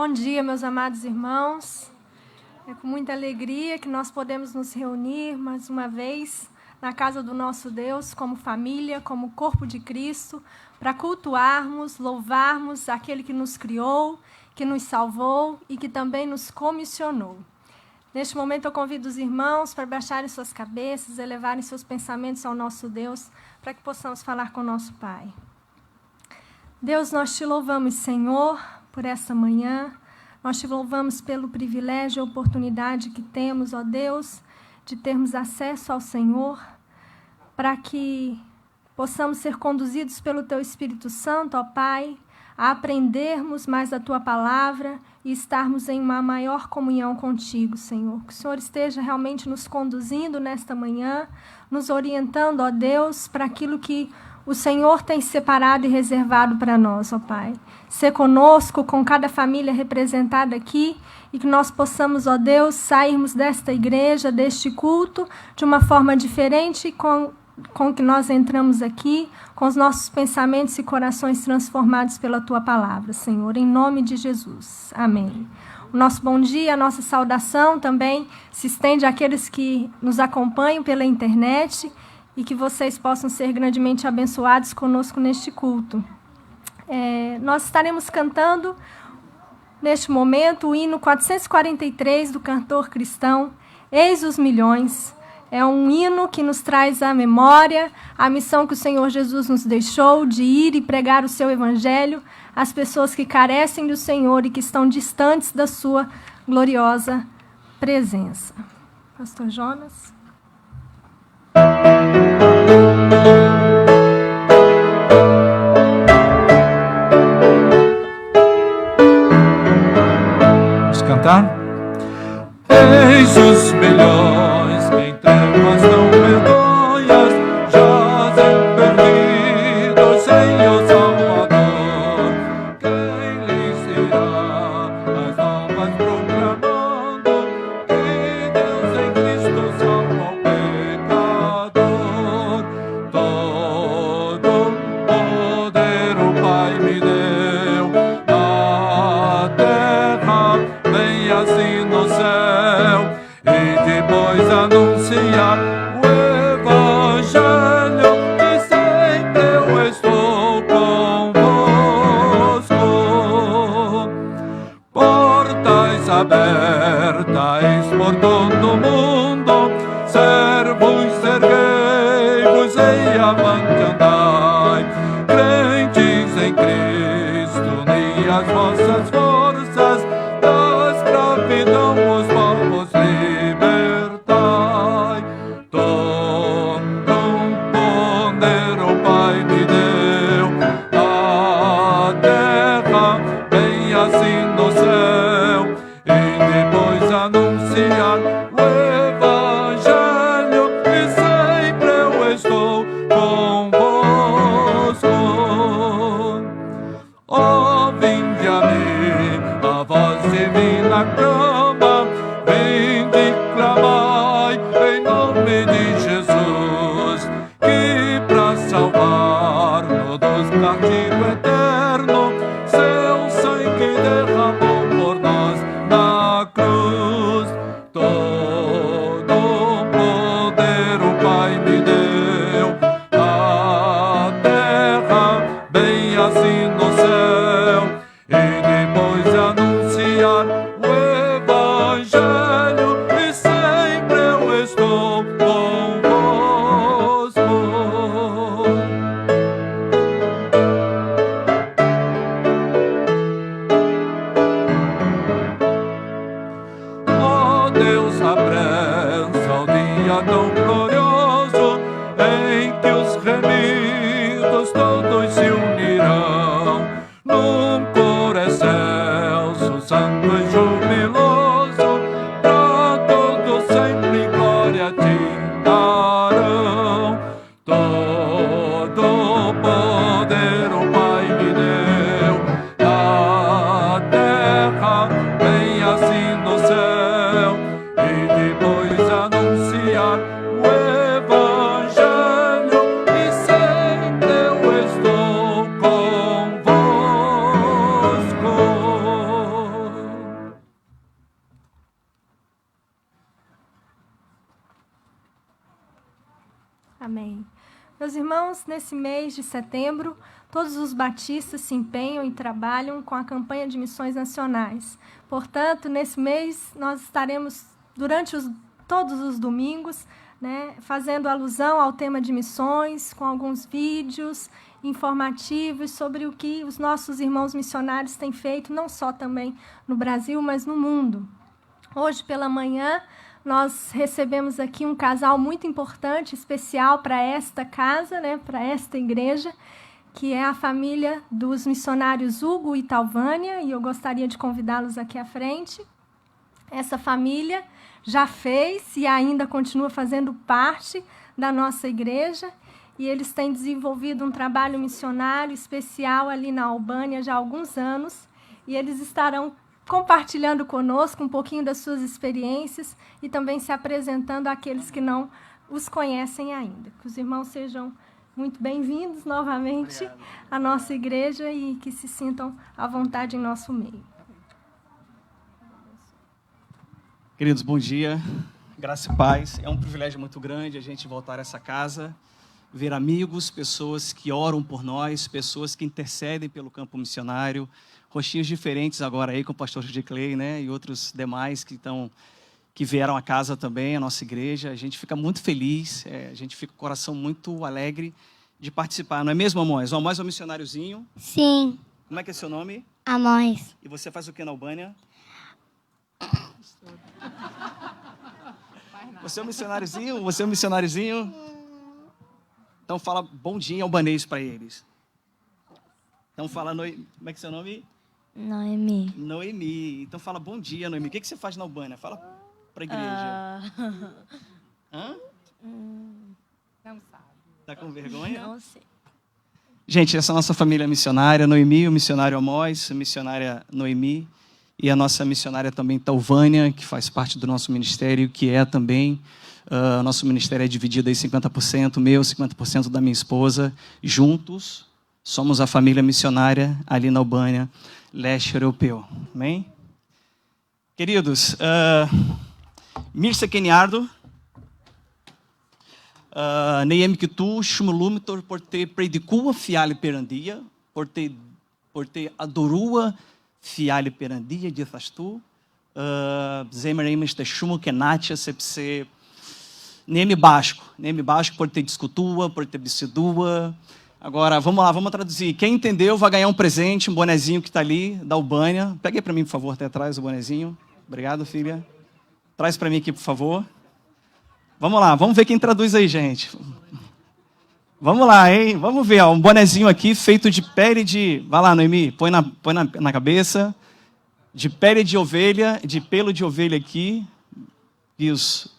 Bom dia, meus amados irmãos. É com muita alegria que nós podemos nos reunir mais uma vez na casa do nosso Deus, como família, como corpo de Cristo, para cultuarmos, louvarmos aquele que nos criou, que nos salvou e que também nos comissionou. Neste momento eu convido os irmãos para baixarem suas cabeças, elevarem seus pensamentos ao nosso Deus, para que possamos falar com o nosso Pai. Deus, nós te louvamos, Senhor, por essa manhã. Nós te louvamos pelo privilégio e oportunidade que temos, ó Deus, de termos acesso ao Senhor, para que possamos ser conduzidos pelo Teu Espírito Santo, ó Pai, a aprendermos mais da Tua palavra e estarmos em uma maior comunhão contigo, Senhor. Que o Senhor esteja realmente nos conduzindo nesta manhã, nos orientando, ó Deus, para aquilo que o Senhor tem separado e reservado para nós, ó Pai. Ser conosco, com cada família representada aqui, e que nós possamos, ó Deus, sairmos desta igreja, deste culto, de uma forma diferente com que nós entramos aqui, com os nossos pensamentos e corações transformados pela Tua palavra, Senhor, em nome de Jesus. Amém. O nosso bom dia, a nossa saudação também se estende àqueles que nos acompanham pela internet, e que vocês possam ser grandemente abençoados conosco neste culto. Nós estaremos cantando, neste momento, o hino 443 do cantor cristão, Eis os Milhões. É um hino que nos traz à memória a missão que o Senhor Jesus nos deixou de ir e pregar o seu evangelho às pessoas que carecem do Senhor e que estão distantes da sua gloriosa presença. Pastor Jonas. Vamos cantar? Eis os milhões que em trevas não medonhas jazem perdidos sem o Salvador. Quem lhes irá as novas proclamando que Deus em Cristo salva o pecador. Todo poder o Pai me deu na terra, bem assim no céu, e depois anunciar o Evangelho, e sempre eu estou convosco. Portas abertas por todo o mundo, servos, erguei-vos e avante andai. Crentes em Cristo, unei as vossas forças, da escravidão os povos libertai. Todo poder o Pai me deu na terra, bem assim no céu, e depois anunciar o Evangelho, e sempre eu estou convosco. Ó, vinde a mim, a voz divina clama, vinde clamai em nome de Jesus, que para salvar-nos dos castigo eterno, seu sangue derramou por nós na cruz. Todo poder o Pai me deu na terra, bem assim no céu, e depois anunciar o Evangelho, e sempre eu estou convosco. Ó Deus, apressa o dia tão glorioso, em que os remidos todos se unirão num coro excelso, santo e jubiloso, pra todo sempre glória te darão. Todo poder o Pai me deu na terra, bem assim no céu, e depois anunciar o Evangelho, e sempre eu estou convosco. Amém. Meus irmãos, nesse mês de setembro, todos os batistas se empenham e trabalham com a campanha de missões nacionais. Portanto, nesse mês, nós estaremos, durante todos os domingos, fazendo alusão ao tema de missões, com alguns vídeos informativos sobre o que os nossos irmãos missionários têm feito, não só também no Brasil, mas no mundo. Hoje, pela manhã, nós recebemos aqui um casal muito importante, especial para esta casa, para esta igreja, que é a família dos missionários Hugo e Talvânia, e eu gostaria de convidá-los aqui à frente. Essa família já fez e ainda continua fazendo parte da nossa igreja, e eles têm desenvolvido um trabalho missionário especial ali na Albânia já há alguns anos, e eles estarão compartilhando conosco um pouquinho das suas experiências e também se apresentando àqueles que não os conhecem ainda. Que os irmãos sejam muito bem-vindos novamente à nossa igreja e que se sintam à vontade em nosso meio. Queridos, bom dia, graça e paz. É um privilégio muito grande a gente voltar a essa casa, ver amigos, pessoas que oram por nós, pessoas que intercedem pelo campo missionário, rostinhos diferentes agora aí com o pastor Judy Clay, e outros demais que vieram à casa também, a nossa igreja. A gente fica muito feliz, a gente fica com o coração muito alegre de participar. Não é mesmo, Amós? O Amós é um missionáriozinho? Sim. Como é que é seu nome? Amós. E você faz o que na Albânia? Você é um missionáriozinho? Você é um missionáriozinho? Então fala bom dia em albanês para eles. Então fala, como é que é seu nome? Noemi. Noemi. Então fala bom dia, Noemi. O que você faz na Albânia? Fala para a igreja. Hã? Não sabe. Tá com vergonha? Não sei. Gente, essa é a nossa família missionária, Noemi, o missionário Amós, a missionária Noemi, e a nossa missionária também Talvânia, que faz parte do nosso ministério, que é também, nosso ministério é dividido aí 50% meu, 50% da minha esposa, juntos. Somos a família missionária ali na Albânia, leste europeu. Amém? Queridos, Mircea Keniardo, Neem que tu, Shumulumitor, por te predicua fiale perandia, por te adorua fiale perandia, dizas tu, Zemeremes te Shumu Kenatia, sepse, Neem Basco, por te discutua, por te bicidua. Agora, vamos lá, vamos traduzir. Quem entendeu vai ganhar um presente, um bonezinho que está ali, da Albânia. Pega aí para mim, por favor, até atrás o bonezinho. Obrigado, filha. Traz para mim aqui, por favor. Vamos lá, vamos ver quem traduz aí, gente. Vamos lá, hein? Vamos ver, um bonezinho aqui feito de pele de... Vai lá, Noemi, põe na cabeça. De pele de ovelha, de pelo de ovelha aqui. E os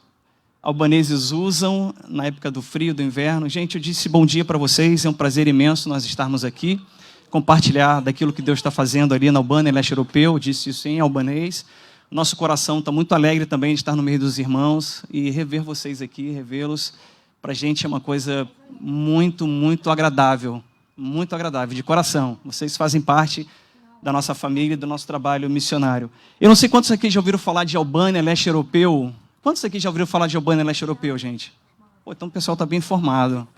albaneses usam na época do frio, do inverno. Gente, eu disse bom dia para vocês, é um prazer imenso nós estarmos aqui, compartilhar daquilo que Deus está fazendo ali na Albânia, leste europeu. Eu disse isso em albanês. Nosso coração está muito alegre também de estar no meio dos irmãos e rever vocês aqui, revê-los, para a gente é uma coisa muito, muito agradável, de coração. Vocês fazem parte da nossa família e do nosso trabalho missionário. Eu não sei quantos aqui já ouviram falar de Albânia, leste europeu. Quantos aqui já ouviram falar de Albânia, leste europeu, gente? Então o pessoal está bem informado.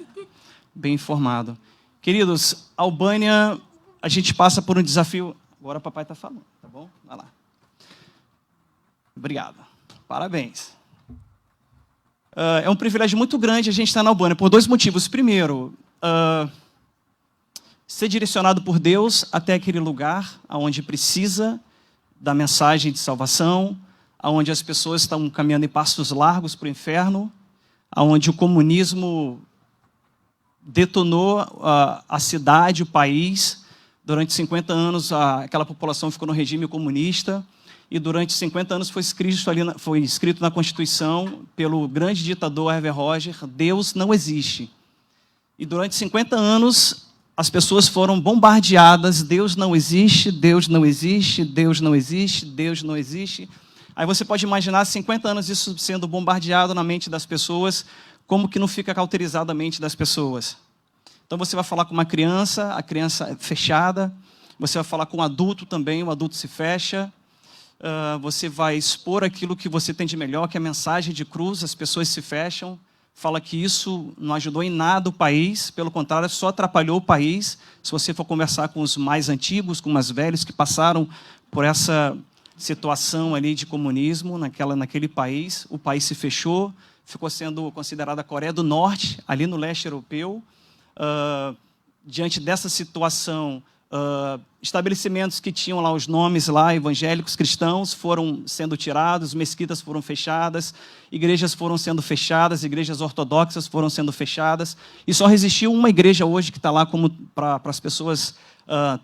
Bem informado. Queridos, Albânia, a gente passa por um desafio... Agora o papai está falando, tá bom? Vai lá. Obrigado. Parabéns. É um privilégio muito grande a gente estar na Albânia, por dois motivos. Primeiro, ser direcionado por Deus até aquele lugar onde precisa da mensagem de salvação, onde as pessoas estão caminhando em passos largos para o inferno, onde o comunismo detonou a cidade, o país. Durante 50 anos, aquela população ficou no regime comunista, e durante 50 anos foi escrito na Constituição, pelo grande ditador Enver Hoxha, Deus não existe. E durante 50 anos, as pessoas foram bombardeadas, Deus não existe, Deus não existe, Deus não existe, Deus não existe. Aí você pode imaginar 50 anos isso sendo bombardeado na mente das pessoas, como que não fica cauterizado a mente das pessoas. Então você vai falar com uma criança, a criança é fechada. Você vai falar com um adulto também, o adulto se fecha. Você vai expor aquilo que você tem de melhor, que é a mensagem de cruz, as pessoas se fecham. fala que isso não ajudou em nada o país, pelo contrário, só atrapalhou o país. Se você for conversar com os mais antigos, com os mais velhos que passaram por essa situação ali de comunismo naquele país, o país se fechou, ficou sendo considerada a Coreia do Norte, ali no leste europeu. Diante dessa situação, estabelecimentos que tinham lá os nomes lá, evangélicos, cristãos, foram sendo tirados, mesquitas foram fechadas, igrejas foram sendo fechadas, igrejas ortodoxas foram sendo fechadas, e só resistiu uma igreja hoje que está lá como para as pessoas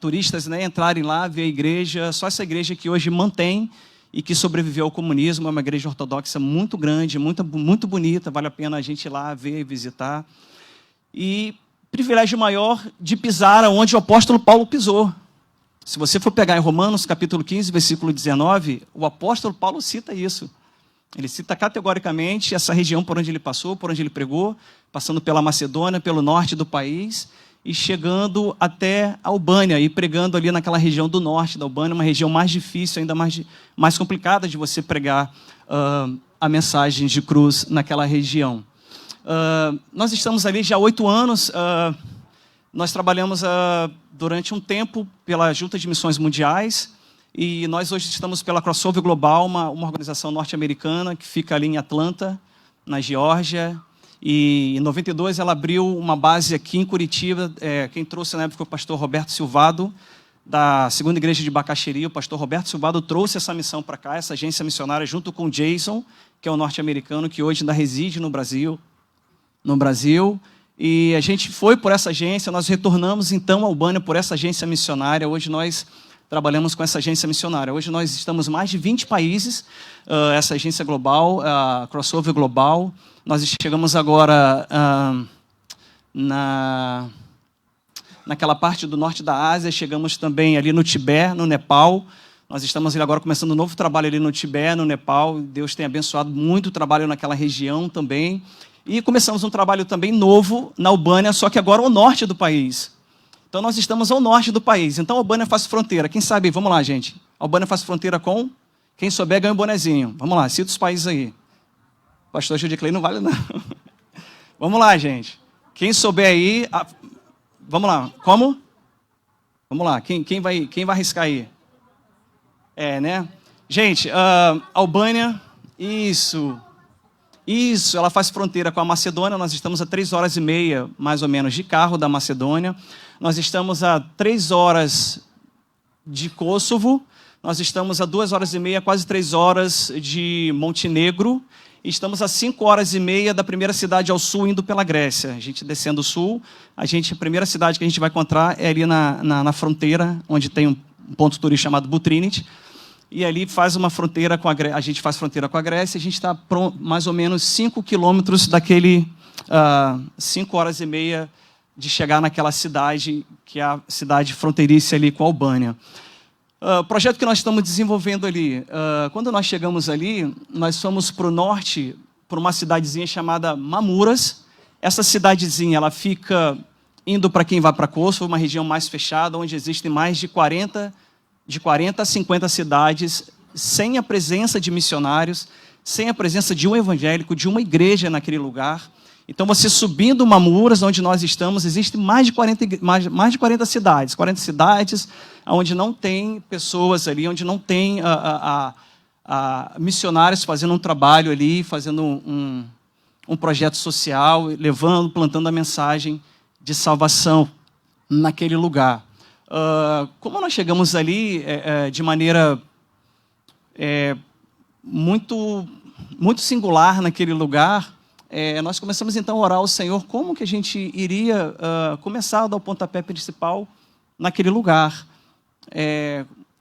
turistas, né, entrarem lá, ver a igreja, só essa igreja que hoje mantém e que sobreviveu ao comunismo, é uma igreja ortodoxa muito grande, muito bonita, vale a pena a gente ir lá ver e visitar. E privilégio maior de pisar onde o apóstolo Paulo pisou. Se você for pegar em Romanos, capítulo 15, versículo 19, o apóstolo Paulo cita isso. Ele cita categoricamente essa região por onde ele passou, por onde ele pregou, passando pela Macedônia, pelo norte do país, e chegando até a Albânia, e pregando ali naquela região do norte da Albânia, uma região mais difícil, ainda mais complicada de você pregar a mensagem de cruz naquela região. Nós estamos ali já há 8 anos, nós trabalhamos durante um tempo pela Junta de Missões Mundiais, e nós hoje estamos pela Crossover Global, uma organização norte-americana que fica ali em Atlanta, na Geórgia, e em 92 ela abriu uma base aqui em Curitiba. Quem trouxe na época foi o pastor Roberto Silvado, da Segunda Igreja de Bacaxiri. O pastor Roberto Silvado trouxe essa missão para cá, essa agência missionária, junto com o Jason, que é um norte-americano que hoje ainda reside no Brasil, e a gente foi por essa agência, nós retornamos então a Albânia por essa agência missionária. Hoje nós trabalhamos com essa agência missionária. Hoje nós estamos em mais de 20 países, essa agência global, a Crossover Global. Nós chegamos agora naquela parte do norte da Ásia, chegamos também ali no Tibete, no Nepal. Nós estamos agora começando um novo trabalho ali no Tibete, no Nepal. Deus tem abençoado muito o trabalho naquela região também. E começamos um trabalho também novo na Albânia, só que agora ao norte do país. Então nós estamos ao norte do país. Então a Albânia faz fronteira. Quem sabe, vamos lá, gente. A Albânia faz fronteira com? Quem souber ganha um bonezinho. Vamos lá, cita os países aí. Pastor Judy Clay não vale não. Vamos lá, gente. Quem souber aí... Vamos lá. Como? Vamos lá. Quem vai arriscar aí? Né? Gente, Albânia... Isso, ela faz fronteira com a Macedônia. Nós estamos a 3 horas e meia, mais ou menos, de carro da Macedônia. Nós estamos a 3 horas de Kosovo. Nós estamos a 2 horas e meia, quase 3 horas de Montenegro. E estamos a 5 horas e meia da primeira cidade ao sul, indo pela Grécia. A gente descendo o sul, a primeira cidade que a gente vai encontrar é ali na fronteira, onde tem um ponto turístico chamado Butrinit. E ali faz uma fronteira com a gente faz fronteira com a Grécia. A gente está mais ou menos 5 quilômetros daquele 5 horas e meia de chegar naquela cidade, que é a cidade fronteiriça ali com a Albânia. O projeto que nós estamos desenvolvendo ali, quando nós chegamos ali, nós fomos para o norte, para uma cidadezinha chamada Mamuras. Essa cidadezinha, ela fica indo para quem vai para Kosovo, uma região mais fechada, onde existem mais de 40 a 50 cidades, sem a presença de missionários, sem a presença de um evangélico, de uma igreja naquele lugar. Então, você subindo Mamuras, onde nós estamos, existem mais de 40 cidades. 40 cidades onde não tem pessoas ali, onde não tem missionários fazendo um trabalho ali, fazendo um projeto social, plantando a mensagem de salvação naquele lugar. Como nós chegamos ali de maneira muito singular naquele lugar, nós começamos então a orar ao Senhor como que a gente iria começar a dar o pontapé principal naquele lugar.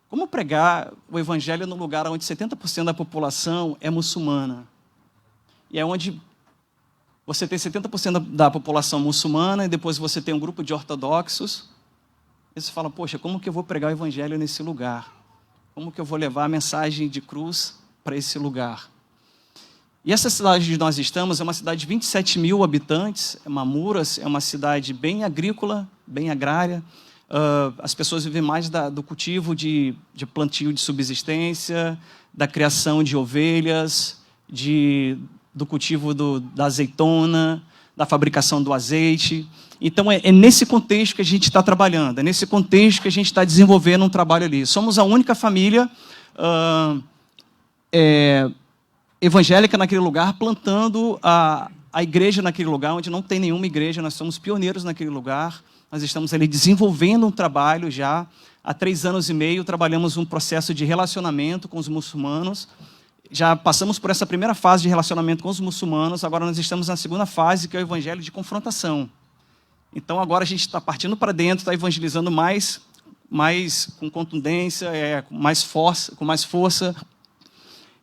Como pregar o evangelho num lugar onde 70% da população é muçulmana. E é onde você tem 70% da população muçulmana e depois você tem um grupo de ortodoxos. E você fala, poxa, como que eu vou pregar o evangelho nesse lugar? Como que eu vou levar a mensagem de cruz para esse lugar? E essa cidade onde nós estamos é uma cidade de 27 mil habitantes. Mamuras é uma cidade bem agrícola, bem agrária. As pessoas vivem mais do cultivo de plantio de subsistência, da criação de ovelhas, de do cultivo da azeitona, da fabricação do azeite. Então, é nesse contexto que a gente está trabalhando, é nesse contexto que a gente está desenvolvendo um trabalho ali. Somos a única família evangélica naquele lugar, plantando a igreja naquele lugar, onde não tem nenhuma igreja. Nós somos pioneiros naquele lugar. Nós estamos ali desenvolvendo um trabalho já. Há 3 anos e meio, trabalhamos um processo de relacionamento com os muçulmanos. Já passamos por essa primeira fase de relacionamento com os muçulmanos, agora nós estamos na segunda fase, que é o evangelho de confrontação. Então, agora a gente está partindo para dentro, está evangelizando mais com contundência, com mais força.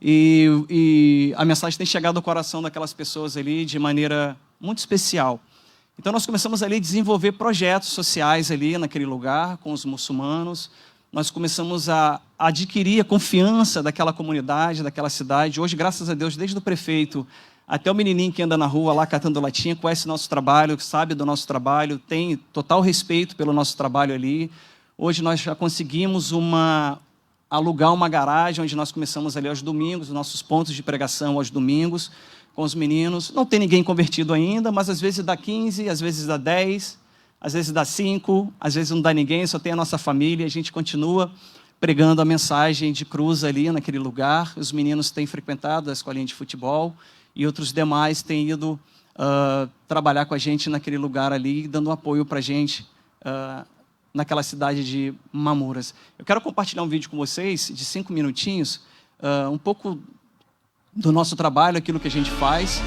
E a mensagem tem chegado ao coração daquelas pessoas ali de maneira muito especial. Então, nós começamos ali a desenvolver projetos sociais ali naquele lugar, com os muçulmanos. Nós começamos a adquirir a confiança daquela comunidade, daquela cidade. Hoje, graças a Deus, desde o prefeito até o menininho que anda na rua lá catando latinha, conhece o nosso trabalho, sabe do nosso trabalho, tem total respeito pelo nosso trabalho ali. Hoje nós já conseguimos alugar uma garagem, onde nós começamos ali aos domingos, os nossos pontos de pregação aos domingos, com os meninos. Não tem ninguém convertido ainda, mas às vezes dá 15, às vezes dá 10, às vezes dá 5, às vezes não dá ninguém, só tem a nossa família. A gente continua pregando a mensagem de cruz ali naquele lugar. Os meninos têm frequentado a escolinha de futebol e outros demais têm ido trabalhar com a gente naquele lugar ali, dando apoio para a gente naquela cidade de Mamuras. Eu quero compartilhar um vídeo com vocês de 5 minutinhos, um pouco do nosso trabalho, aquilo que a gente faz.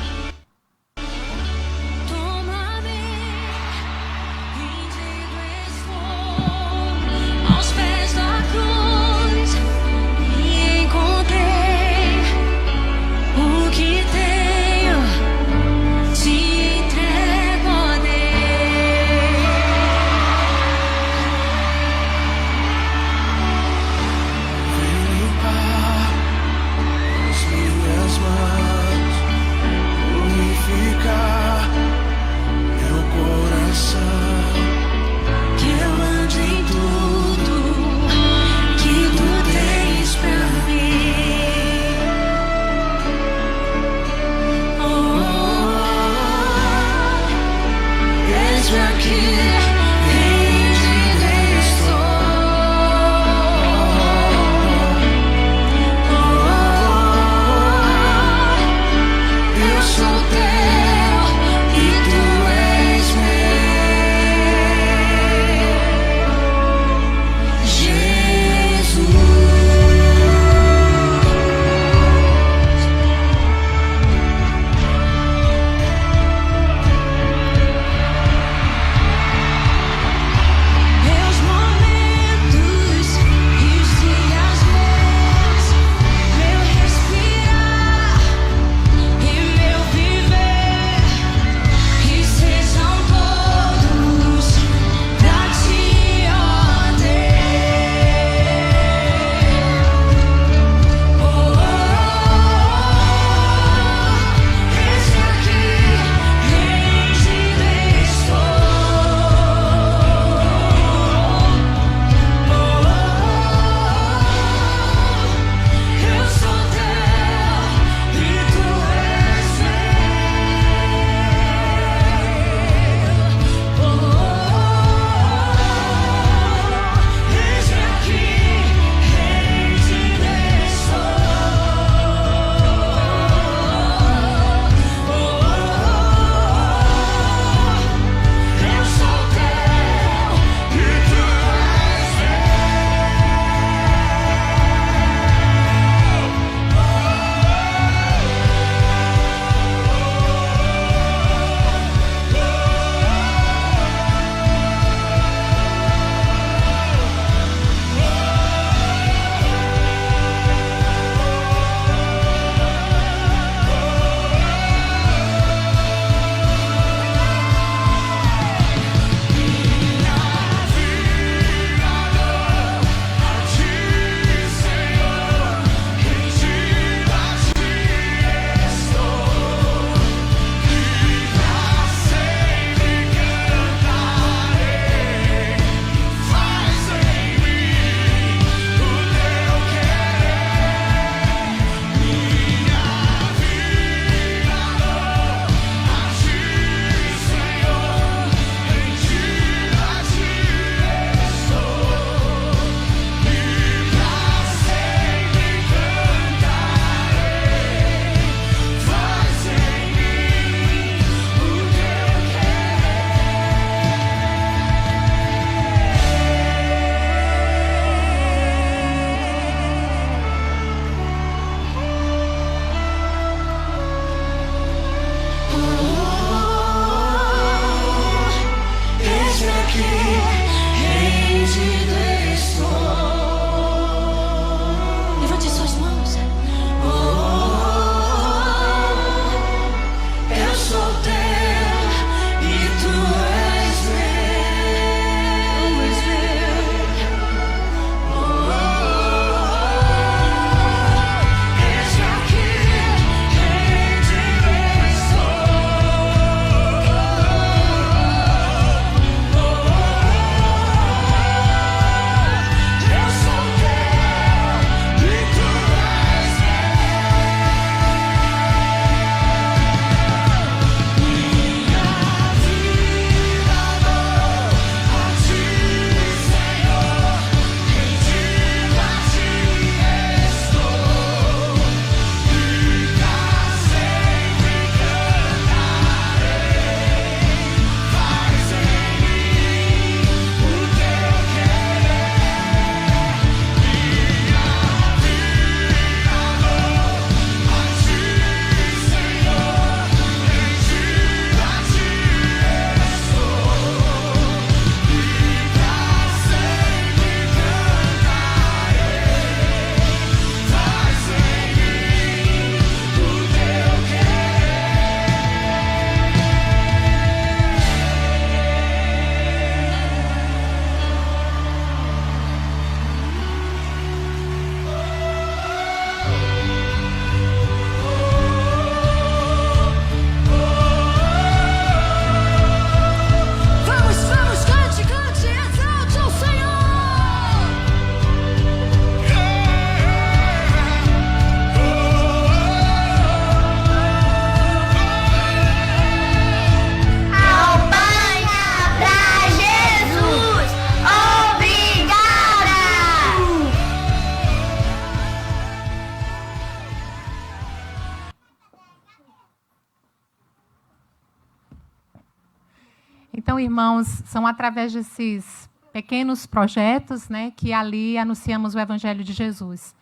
Então, irmãos, são através desses pequenos projetos, né, que ali anunciamos o Evangelho de Jesus.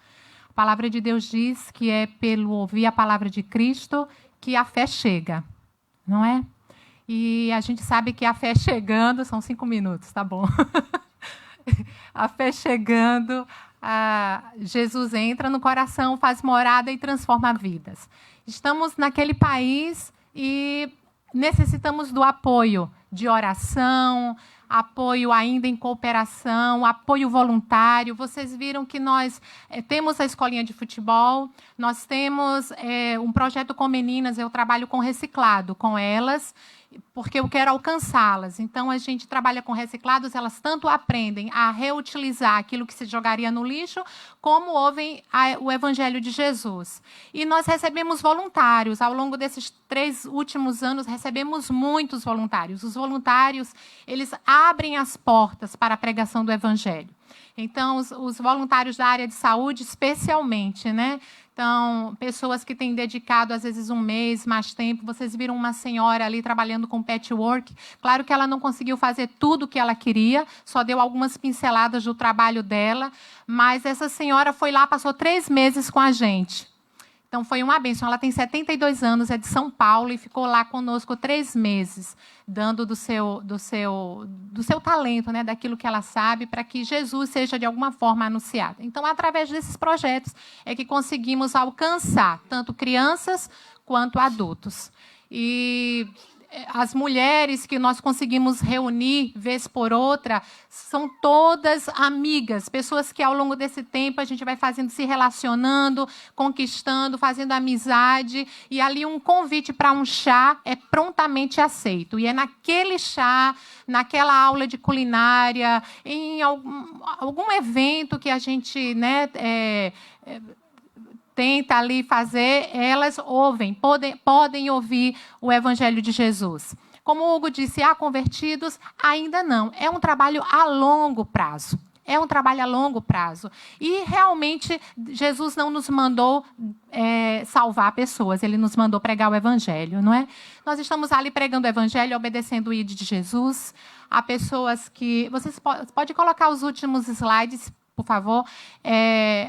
A palavra de Deus diz que é pelo ouvir a palavra de Cristo que a fé chega, não é? E a gente sabe que a fé chegando, são 5 minutos, tá bom? A fé chegando, Jesus entra no coração, faz morada e transforma vidas. Estamos naquele país e necessitamos do apoio de oração, apoio ainda em cooperação, apoio voluntário. Vocês viram que nós temos a escolinha de futebol, nós temos um projeto com meninas, eu trabalho com reciclado com elas, porque eu quero alcançá-las. Então, a gente trabalha com reciclados, elas tanto aprendem a reutilizar aquilo que se jogaria no lixo, como ouvem o Evangelho de Jesus. E nós recebemos voluntários. Ao longo desses 3 últimos anos, recebemos muitos voluntários. Os voluntários, eles abrem as portas para a pregação do Evangelho. Então, os voluntários da área de saúde, especialmente, né? Então, pessoas que têm dedicado, às vezes, 1 mês, mais tempo. Vocês viram uma senhora ali trabalhando com patchwork. Claro que ela não conseguiu fazer tudo o que ela queria, só deu algumas pinceladas do trabalho dela, mas essa senhora foi lá, passou 3 meses com a gente. Então, foi uma bênção. Ela tem 72 anos, é de São Paulo, e ficou lá conosco 3 meses, dando do seu talento, né, daquilo que ela sabe, para que Jesus seja, de alguma forma, anunciado. Então, através desses projetos, é que conseguimos alcançar tanto crianças quanto adultos. E as mulheres que nós conseguimos reunir, vez por outra, são todas amigas, pessoas que, ao longo desse tempo, a gente vai fazendo, se relacionando, conquistando, fazendo amizade, e ali um convite para um chá é prontamente aceito. E é naquele chá, naquela aula de culinária, em algum evento que a gente, né, tenta ali fazer, elas ouvem, podem ouvir o Evangelho de Jesus. Como o Hugo disse, há convertidos? Ainda não. É um trabalho a longo prazo. É um trabalho a longo prazo. E, realmente, Jesus não nos mandou salvar pessoas, ele nos mandou pregar o Evangelho, não é? Nós estamos ali pregando o Evangelho, obedecendo o ID de Jesus. Há pessoas que... Vocês podem colocar os últimos slides, por favor.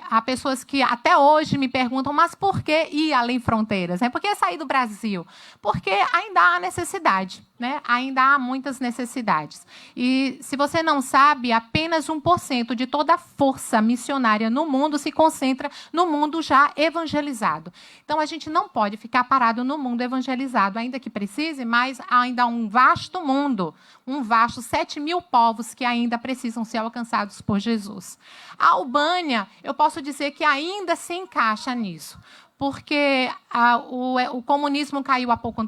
Há pessoas que até hoje me perguntam, mas por que ir além fronteiras? Por que sair do Brasil? Porque ainda há necessidade, né? Ainda há muitas necessidades. E, se você não sabe, apenas 1% de toda a força missionária no mundo se concentra no mundo já evangelizado. Então, a gente não pode ficar parado no mundo evangelizado, ainda que precise, mas ainda há um vasto mundo, 7.000 povos que ainda precisam ser alcançados por Jesus. A Albânia, eu posso dizer que ainda se encaixa nisso, porque o comunismo caiu há pouco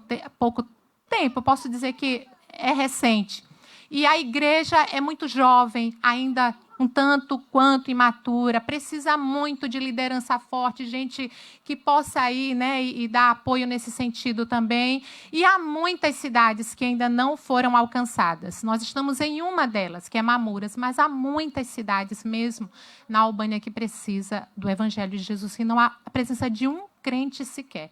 tempo, eu posso dizer que é recente. E a igreja é muito jovem, ainda um tanto quanto imatura, precisa muito de liderança forte, gente que possa ir, né, e dar apoio nesse sentido também. E há muitas cidades que ainda não foram alcançadas. Nós estamos em uma delas, que é Mamuras, mas há muitas cidades mesmo na Albânia que precisa do Evangelho de Jesus, que não há a presença de um crente sequer.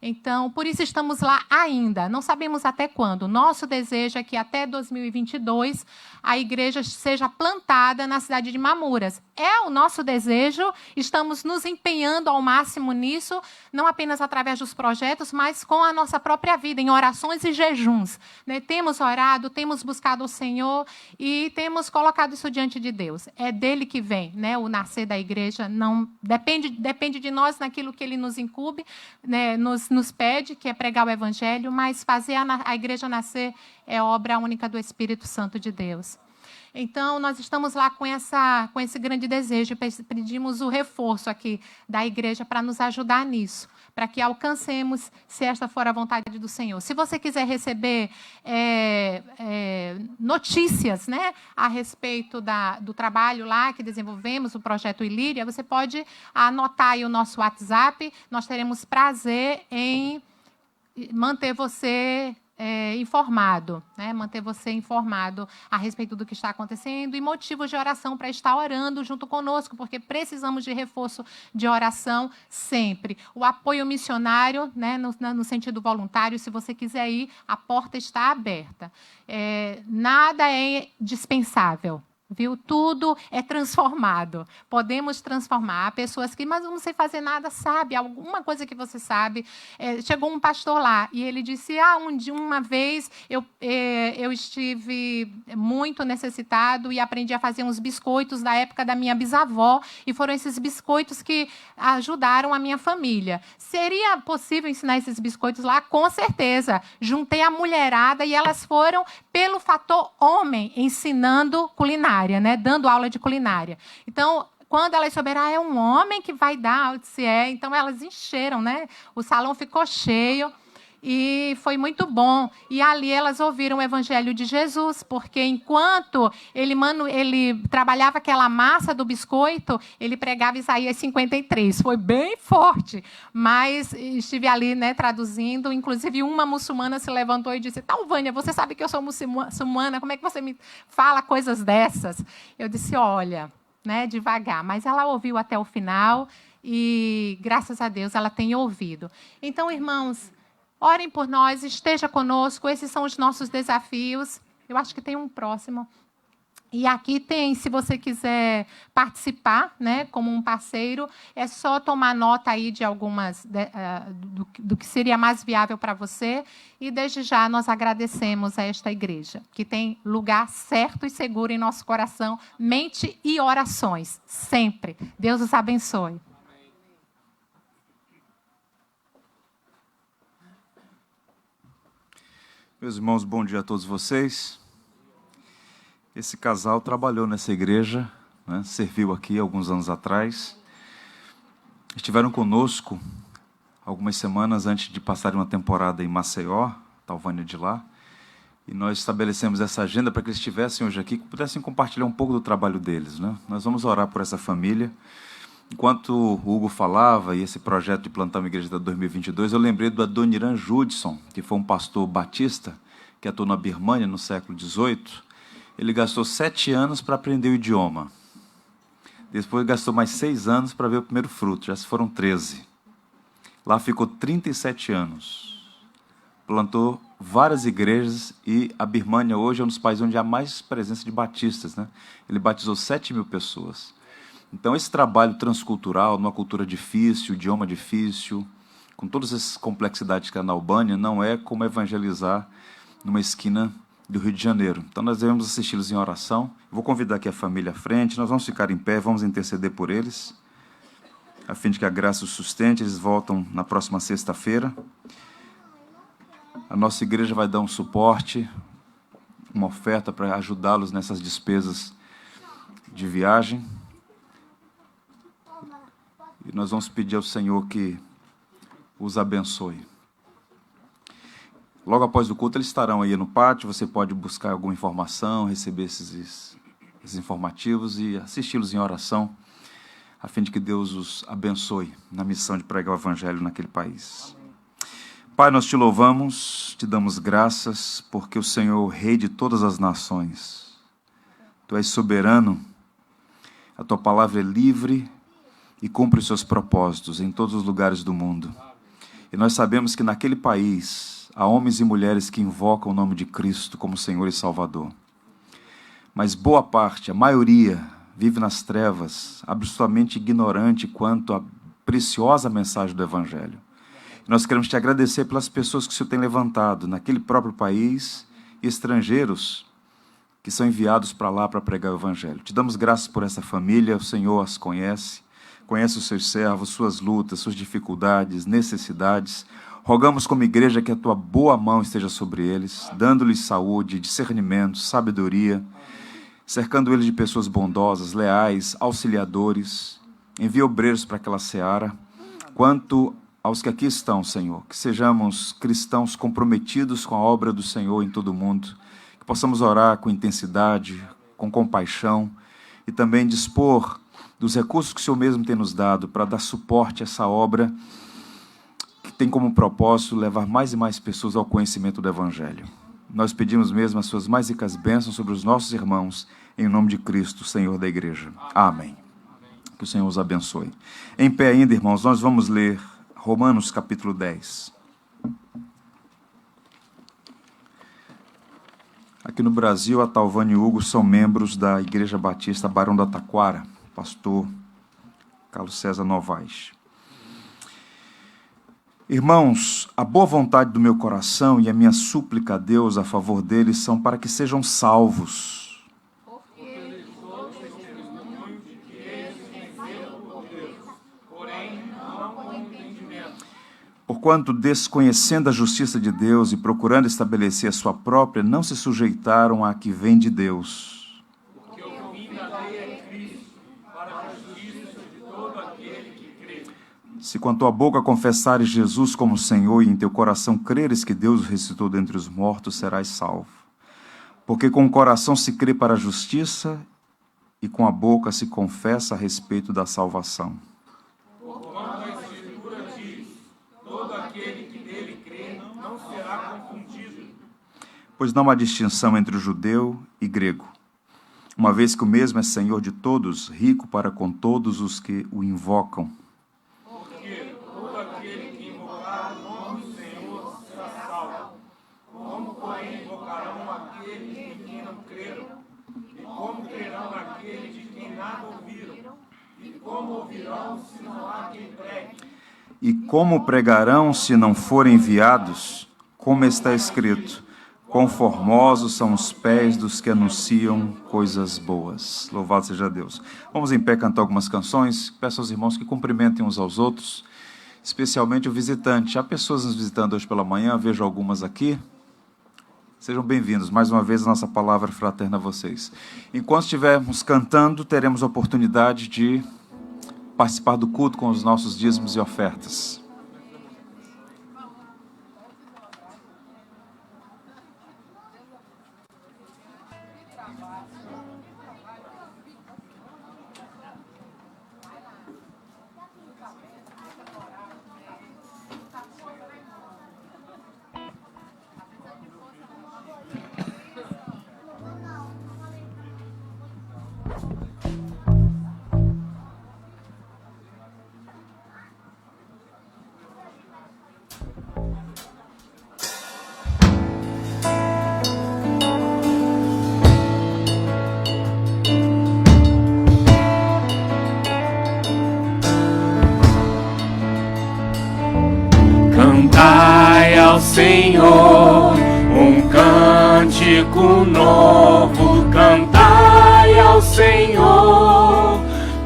Então, por isso estamos lá ainda. Não sabemos até quando. Nosso desejo é que até 2022 a igreja seja plantada na cidade de Mamuras. É o nosso desejo. Estamos nos empenhando ao máximo nisso, não apenas através dos projetos, mas com a nossa própria vida, em orações e jejuns, né? Temos orado, temos buscado o Senhor e temos colocado isso diante de Deus. É dele que vem, né, o nascer da igreja. Não depende de nós naquilo que ele nos incube, né, nos pede, que é pregar o Evangelho, mas fazer a igreja nascer é obra única do Espírito Santo de Deus. Então, nós estamos lá com esse grande desejo, pedimos o reforço aqui da igreja para nos ajudar nisso, para que alcancemos, se esta for a vontade do Senhor. Se você quiser receber notícias, né, a respeito do trabalho lá que desenvolvemos, o projeto Ilíria, você pode anotar aí o nosso WhatsApp. Nós teremos prazer em manter você informado, né? Manter você informado a respeito do que está acontecendo e motivos de oração para estar orando junto conosco, porque precisamos de reforço de oração sempre. O apoio missionário, né? No sentido voluntário, se você quiser ir, a porta está aberta. Nada é dispensável. Viu? Tudo é transformado. Podemos transformar. Há pessoas que, mas eu não sei fazer nada, sabe? Alguma coisa que você sabe. Chegou um pastor lá e ele disse, uma vez eu estive muito necessitado e aprendi a fazer uns biscoitos da época da minha bisavó e foram esses biscoitos que ajudaram a minha família. Seria possível ensinar esses biscoitos lá? Com certeza. Juntei a mulherada e elas foram pelo fator homem ensinando culinária. Né, dando aula de culinária. Então, quando elas souberam, é um homem que vai dar aula, se então elas encheram, né? O salão ficou cheio e foi muito bom. E ali elas ouviram o Evangelho de Jesus, porque enquanto ele trabalhava aquela massa do biscoito, ele pregava Isaías 53. Foi bem forte, mas estive ali, né, traduzindo. Inclusive, uma muçulmana se levantou e disse, Vânia, você sabe que eu sou muçulmana, como é que você me fala coisas dessas? Eu disse, olha, né, devagar. Mas ela ouviu até o final e, graças a Deus, ela tem ouvido. Então, irmãos, orem por nós, esteja conosco, esses são os nossos desafios. Eu acho que tem um próximo. E aqui tem, se você quiser participar, né, como um parceiro, é só tomar nota aí de algumas, do que seria mais viável para você. E desde já nós agradecemos a esta igreja, que tem lugar certo e seguro em nosso coração, mente e orações, sempre. Deus os abençoe. Meus irmãos, bom dia a todos vocês. Esse casal trabalhou nessa igreja, né, serviu aqui alguns anos atrás. Estiveram conosco algumas semanas antes de passarem uma temporada em Maceió, Talvânia de lá. E nós estabelecemos essa agenda para que eles estivessem hoje aqui, que pudessem compartilhar um pouco do trabalho deles, né? Nós vamos orar por essa família. Enquanto o Hugo falava, e esse projeto de plantar uma igreja de 2022, eu lembrei do Adoniran Judson, que foi um pastor batista, que atuou na Birmânia no século XVIII. Ele gastou 7 anos para aprender o idioma. Depois gastou mais 6 anos para ver o primeiro fruto, já se foram 13. Lá ficou 37 anos. Plantou várias igrejas e a Birmânia hoje é um dos países onde há mais presença de batistas, né? Ele batizou 7.000 pessoas. Então, esse trabalho transcultural, numa cultura difícil, idioma difícil, com todas essas complexidades que há na Albânia, não é como evangelizar numa esquina do Rio de Janeiro. Então, nós devemos assisti-los em oração. Vou convidar aqui a família à frente, nós vamos ficar em pé, vamos interceder por eles, a fim de que a graça os sustente. Eles voltam na próxima sexta-feira. A nossa igreja vai dar um suporte, uma oferta para ajudá-los nessas despesas de viagem. E nós vamos pedir ao Senhor que os abençoe. Logo após o culto, eles estarão aí no pátio. Você pode buscar alguma informação, receber esses informativos e assisti-los em oração, a fim de que Deus os abençoe na missão de pregar o Evangelho naquele país. Pai, nós te louvamos, te damos graças, porque o Senhor é o Rei de todas as nações. Tu és soberano, a tua palavra é livre e cumpre os seus propósitos em todos os lugares do mundo. E nós sabemos que naquele país há homens e mulheres que invocam o nome de Cristo como Senhor e Salvador. Mas boa parte, a maioria, vive nas trevas, absolutamente ignorante quanto à preciosa mensagem do Evangelho. E nós queremos te agradecer pelas pessoas que o Senhor tem levantado naquele próprio país e estrangeiros que são enviados para lá para pregar o Evangelho. Te damos graças por essa família, o Senhor as conhece os seus servos, suas lutas, suas dificuldades, necessidades. Rogamos como igreja que a tua boa mão esteja sobre eles, dando-lhes saúde, discernimento, sabedoria, cercando eles de pessoas bondosas, leais, auxiliadores. Envia obreiros para aquela seara. Quanto aos que aqui estão, Senhor, que sejamos cristãos comprometidos com a obra do Senhor em todo o mundo, que possamos orar com intensidade, com compaixão e também dispor dos recursos que o Senhor mesmo tem nos dado para dar suporte a essa obra que tem como propósito levar mais e mais pessoas ao conhecimento do Evangelho. Nós pedimos mesmo as suas mais ricas bênçãos sobre os nossos irmãos, em nome de Cristo, Senhor da igreja. Amém. Que o Senhor os abençoe. Em pé ainda, irmãos, nós vamos ler Romanos capítulo 10. Aqui no Brasil, a Talvânia e o Hugo são membros da Igreja Batista Barão da Taquara, pastor Carlos César Novaes. Irmãos, a boa vontade do meu coração e a minha súplica a Deus a favor deles são para que sejam salvos. Porquanto, desconhecendo a justiça de Deus e procurando estabelecer a sua própria, não se sujeitaram à que vem de Deus. Se com a tua boca confessares Jesus como Senhor e em teu coração creres que Deus o ressuscitou dentre os mortos, serás salvo. Porque com o coração se crê para a justiça e com a boca se confessa a respeito da salvação. Porquanto a Escritura diz, todo aquele que nele crê não será confundido. Pois não há distinção entre o judeu e grego, uma vez que o mesmo é Senhor de todos, rico para com todos os que o invocam. E como pregarão se não forem enviados? Como está escrito, quão formosos são os pés dos que anunciam coisas boas. Louvado seja Deus. Vamos em pé cantar algumas canções. Peço aos irmãos que cumprimentem uns aos outros, especialmente o visitante. Há pessoas nos visitando hoje pela manhã, vejo algumas aqui. Sejam bem-vindos. Mais uma vez a nossa palavra fraterna a vocês. Enquanto estivermos cantando, teremos a oportunidade de participar do culto com os nossos dízimos e ofertas. Cantai ao Senhor um cântico novo, cantai ao Senhor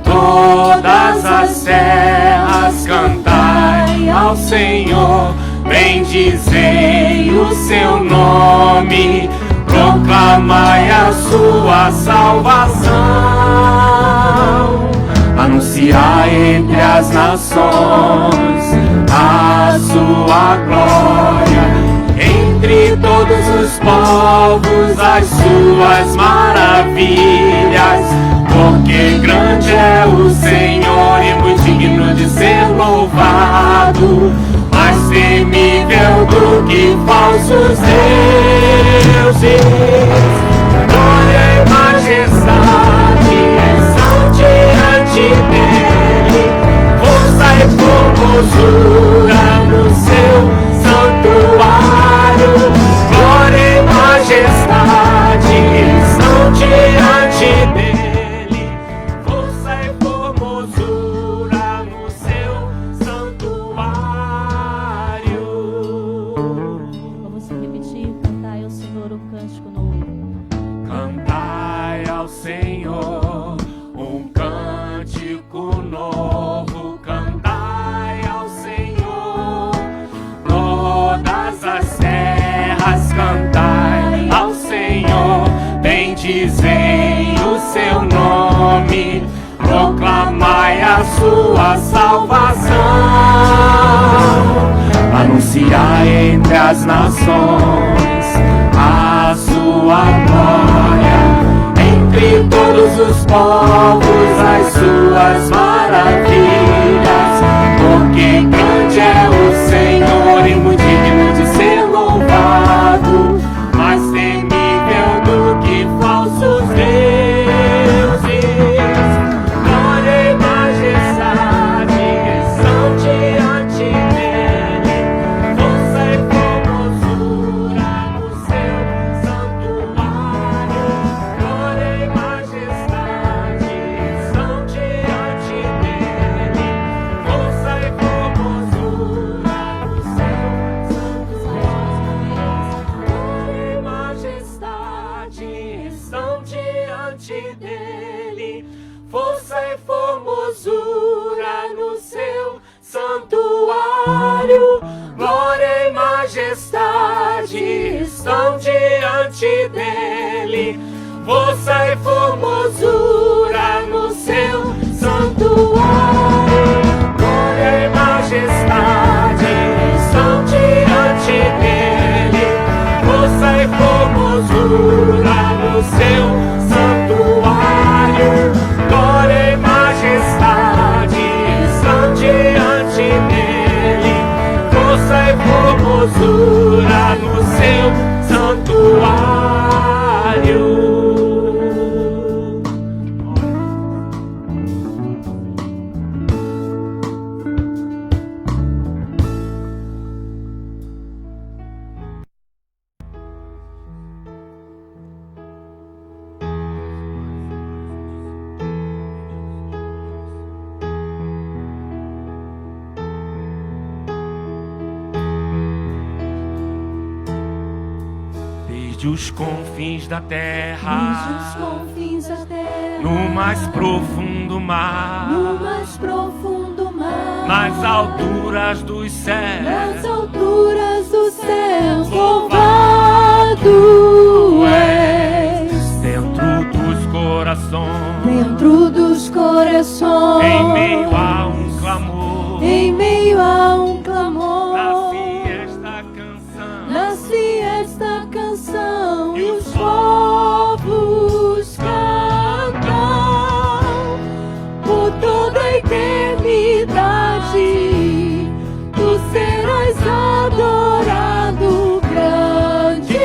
todas as terras, cantai ao Senhor, bendizei o seu nome, proclamai a sua salvação, anunciai entre as nações a sua glória, entre todos os povos as suas maravilhas, porque grande é o Senhor e muito digno de ser louvado, mais temível do que falsos deuses. Glória e majestade são diante dele, força e formosura no seu santuário, glória e majestade estão diante dele, força e formosura no seu santuário. Vamos repetir, cantai ao Senhor um cântico novo. Cantai ao Senhor um cântico novo, cantai ao Senhor todas as terras, cantai ao Senhor, bendizei o seu nome, proclamai a sua salvação, anunciai entre as nações a sua glória, entre todos os povos as suas maravilhas, porque grande é o Senhor diante dele, força e formosura no seu santuário, glória e majestade estão diante dele, força e formosura no seu santuário, glória e majestade estão diante dele, força e formosura no seu santuário, glória e majestade estão diante dele, força e formosura no seu santuário. Desde os confins da terra, no mais profundo mar, nas alturas dos céus, louvado és, dentro dos corações, em meio a um clamor, nasce esta canção, e os povos cantam por toda a eternidade. Tu serás adorado, grande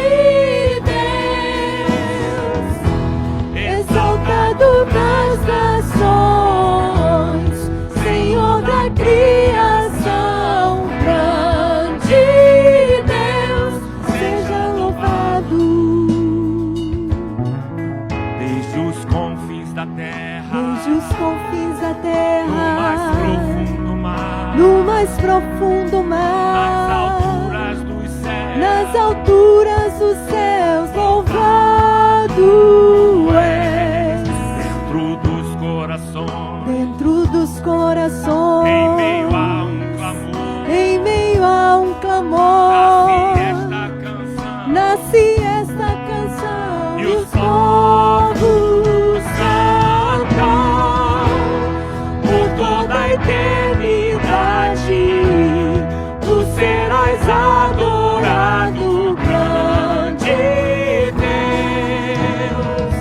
Deus, exaltado nas nações, Senhor da criação, grande Deus, seja louvado. Desde os confins da terra, no mais profundo mar, nas alturas dos céus, louvado és, dentro dos corações, em meio a um clamor, nasce esta canção, e os povos cantam por toda a eternidade. Tu serás adorado, grande Deus,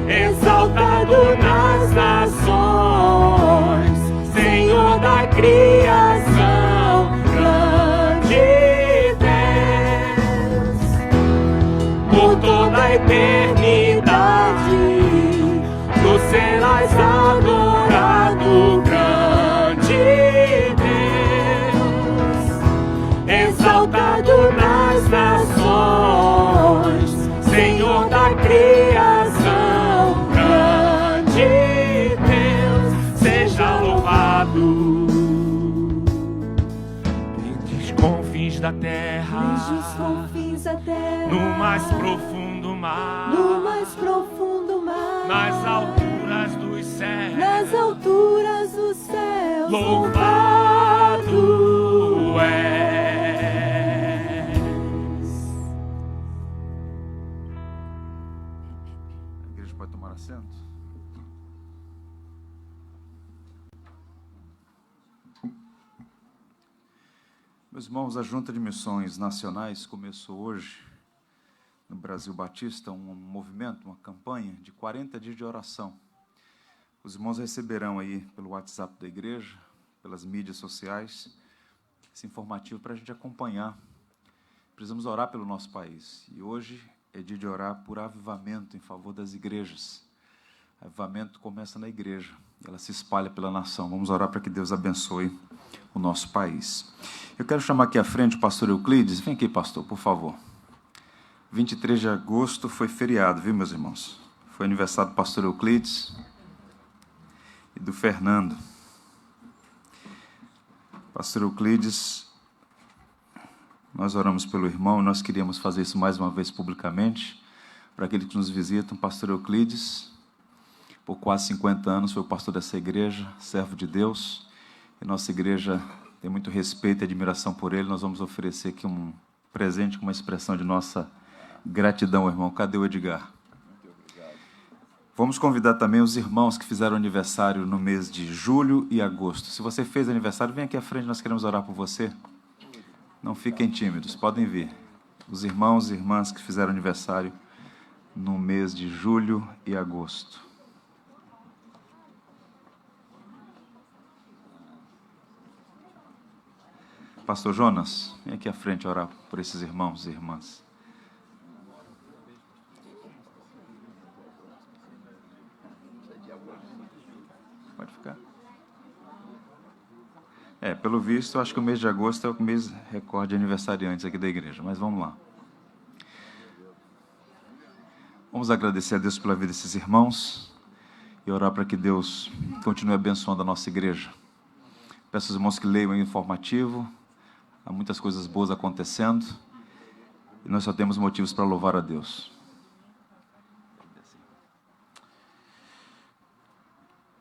exaltado nas nações, Senhor da criação, grande Deus, por toda a eternidade. Tu serás adorado, grande Deus, exaltado nas nações, Senhor da criação, grande Deus, seja louvado. Desde os confins da terra, no mais profundo mar, nas alturas dos céus, louvado és. A igreja pode tomar assento? Meus irmãos, a Junta de Missões Nacionais começou hoje, no Brasil Batista, um movimento, uma campanha de 40 dias de oração. Os irmãos receberão aí pelo WhatsApp da igreja, pelas mídias sociais, esse informativo para a gente acompanhar. Precisamos orar pelo nosso país. E hoje é dia de orar por avivamento em favor das igrejas. Avivamento começa na igreja, ela se espalha pela nação. Vamos orar para que Deus abençoe o nosso país. Eu quero chamar aqui à frente o pastor Euclides. Vem aqui, pastor, por favor. 23 de agosto foi feriado, viu, meus irmãos? Foi aniversário do pastor Euclides e do Fernando. Pastor Euclides, nós oramos pelo irmão, nós queríamos fazer isso mais uma vez publicamente, para aqueles que nos visitam. Pastor Euclides por quase 50 anos, foi o pastor dessa igreja, servo de Deus. E nossa igreja tem muito respeito e admiração por ele. Nós vamos oferecer aqui um presente com uma expressão de nossa gratidão, irmão. Cadê o Edgar? Vamos convidar também os irmãos que fizeram aniversário no mês de julho e agosto. Se você fez aniversário, vem aqui à frente, nós queremos orar por você. Não fiquem tímidos, podem vir. Os irmãos e irmãs que fizeram aniversário no mês de julho e agosto. Pastor Jonas, vem aqui à frente orar por esses irmãos e irmãs. Pode ficar. Pelo visto, eu acho que o mês de agosto é o mês recorde de aniversariantes aqui da igreja, mas vamos lá. Vamos agradecer a Deus pela vida desses irmãos e orar para que Deus continue abençoando a nossa igreja. Peço aos irmãos que leiam o informativo, há muitas coisas boas acontecendo e nós só temos motivos para louvar a Deus.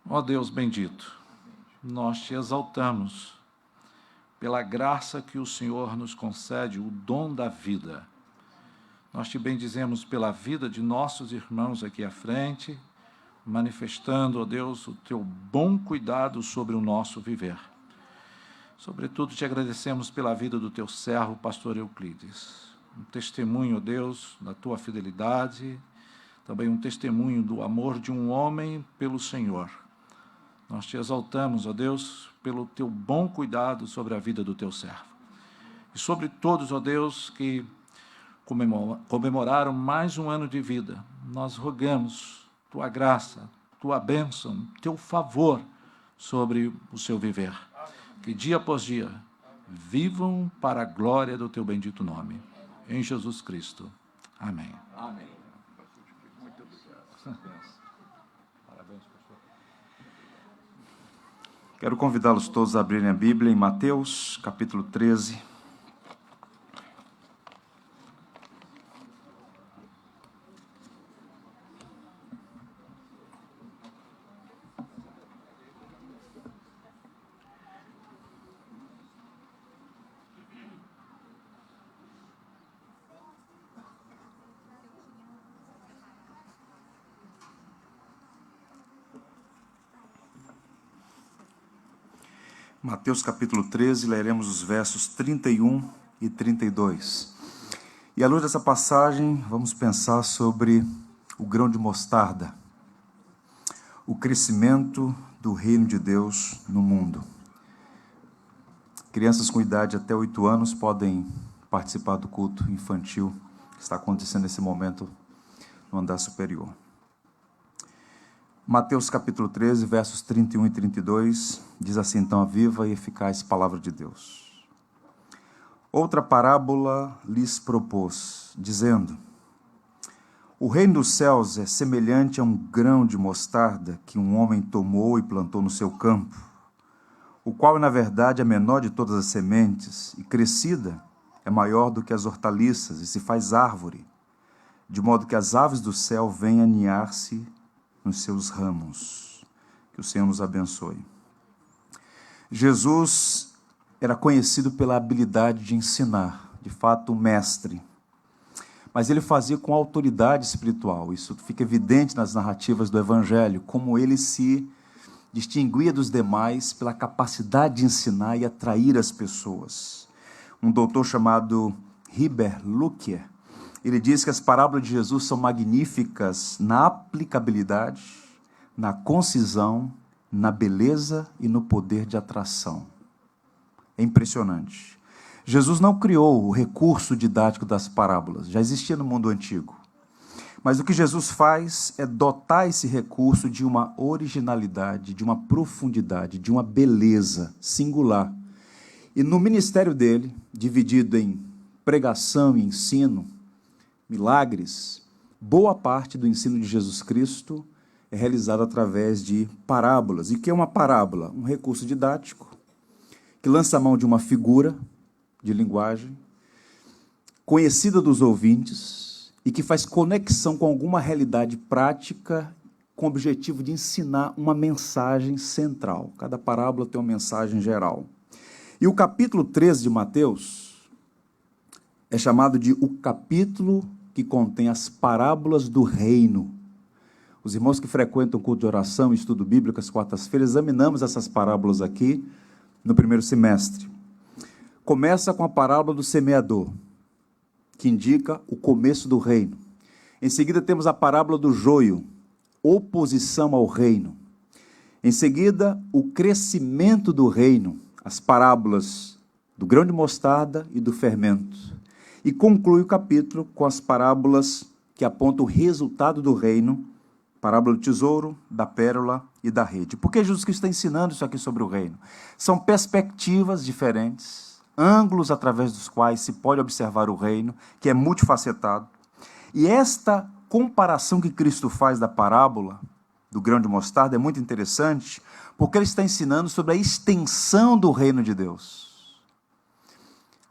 Ó Deus bendito, nós te exaltamos pela graça que o Senhor nos concede, o dom da vida. Nós te bendizemos pela vida de nossos irmãos aqui à frente, manifestando, ó Deus, o teu bom cuidado sobre o nosso viver. Sobretudo, te agradecemos pela vida do teu servo, pastor Euclides. Um testemunho, ó Deus, da tua fidelidade, também um testemunho do amor de um homem pelo Senhor. Nós te exaltamos, ó Deus, pelo teu bom cuidado sobre a vida do teu servo. E sobre todos, ó Deus, que comemoraram mais um ano de vida, nós rogamos tua graça, tua bênção, teu favor sobre o seu viver. Que dia após dia vivam para a glória do teu bendito nome. Em Jesus Cristo. Amém. Amém. Muito obrigado. Parabéns, pastor. Quero convidá-los todos a abrirem a Bíblia em Mateus, capítulo 13. Mateus capítulo 13, leremos os versos 31 e 32. E à luz dessa passagem, vamos pensar sobre o grão de mostarda, o crescimento do reino de Deus no mundo. Crianças com idade até 8 anos podem participar do culto infantil que está acontecendo nesse momento no andar superior. Mateus capítulo 13, versos 31 e 32, diz assim então a viva e eficaz palavra de Deus. Outra parábola lhes propôs, dizendo: o reino dos céus é semelhante a um grão de mostarda que um homem tomou e plantou no seu campo, o qual, na verdade, é a menor de todas as sementes, e crescida é maior do que as hortaliças, e se faz árvore, de modo que as aves do céu vêm aninhar-se nos seus ramos. Que o Senhor nos abençoe. Jesus era conhecido pela habilidade de ensinar, de fato, um mestre. Mas ele fazia com autoridade espiritual. Isso fica evidente nas narrativas do Evangelho, como ele se distinguia dos demais pela capacidade de ensinar e atrair as pessoas. Um doutor chamado Heber Lukier, ele diz que as parábolas de Jesus são magníficas na aplicabilidade, na concisão, na beleza e no poder de atração. É impressionante. Jesus não criou o recurso didático das parábolas, já existia no mundo antigo. Mas o que Jesus faz é dotar esse recurso de uma originalidade, de uma profundidade, de uma beleza singular. E no ministério dele, dividido em pregação e ensino, milagres, boa parte do ensino de Jesus Cristo é realizado através de parábolas. E o que é uma parábola? Um recurso didático que lança a mão de uma figura de linguagem conhecida dos ouvintes e que faz conexão com alguma realidade prática com o objetivo de ensinar uma mensagem central. Cada parábola tem uma mensagem geral. E o capítulo 13 de Mateus é chamado de o capítulo que contém as parábolas do reino. Os irmãos que frequentam culto de oração e estudo bíblico às quartas-feiras, examinamos essas parábolas aqui no primeiro semestre. Começa com a parábola do semeador, que indica o começo do reino. Em seguida temos a parábola do joio, oposição ao reino. Em seguida, o crescimento do reino, as parábolas do grão de mostarda e do fermento. E conclui o capítulo com as parábolas que apontam o resultado do reino, parábola do tesouro, da pérola e da rede. Por que Jesus Cristo está ensinando isso aqui sobre o reino? São perspectivas diferentes, ângulos através dos quais se pode observar o reino, que é multifacetado. E esta comparação que Cristo faz da parábola do grão de mostarda é muito interessante, porque ele está ensinando sobre a extensão do reino de Deus.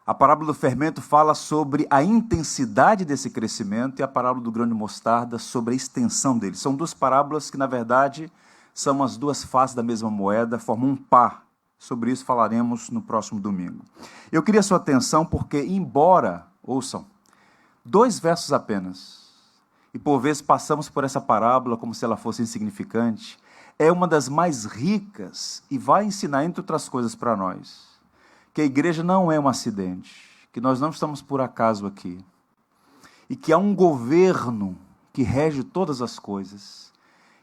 A parábola do fermento fala sobre a intensidade desse crescimento e a parábola do grão de mostarda sobre a extensão dele. São duas parábolas que, na verdade, são as duas faces da mesma moeda, formam um par. Sobre isso falaremos no próximo domingo. Eu queria sua atenção porque, embora, ouçam, 2 versos apenas, e por vezes passamos por essa parábola como se ela fosse insignificante, é uma das mais ricas e vai ensinar, entre outras coisas, para nós, que a igreja não é um acidente, que nós não estamos por acaso aqui, e que há um governo que rege todas as coisas,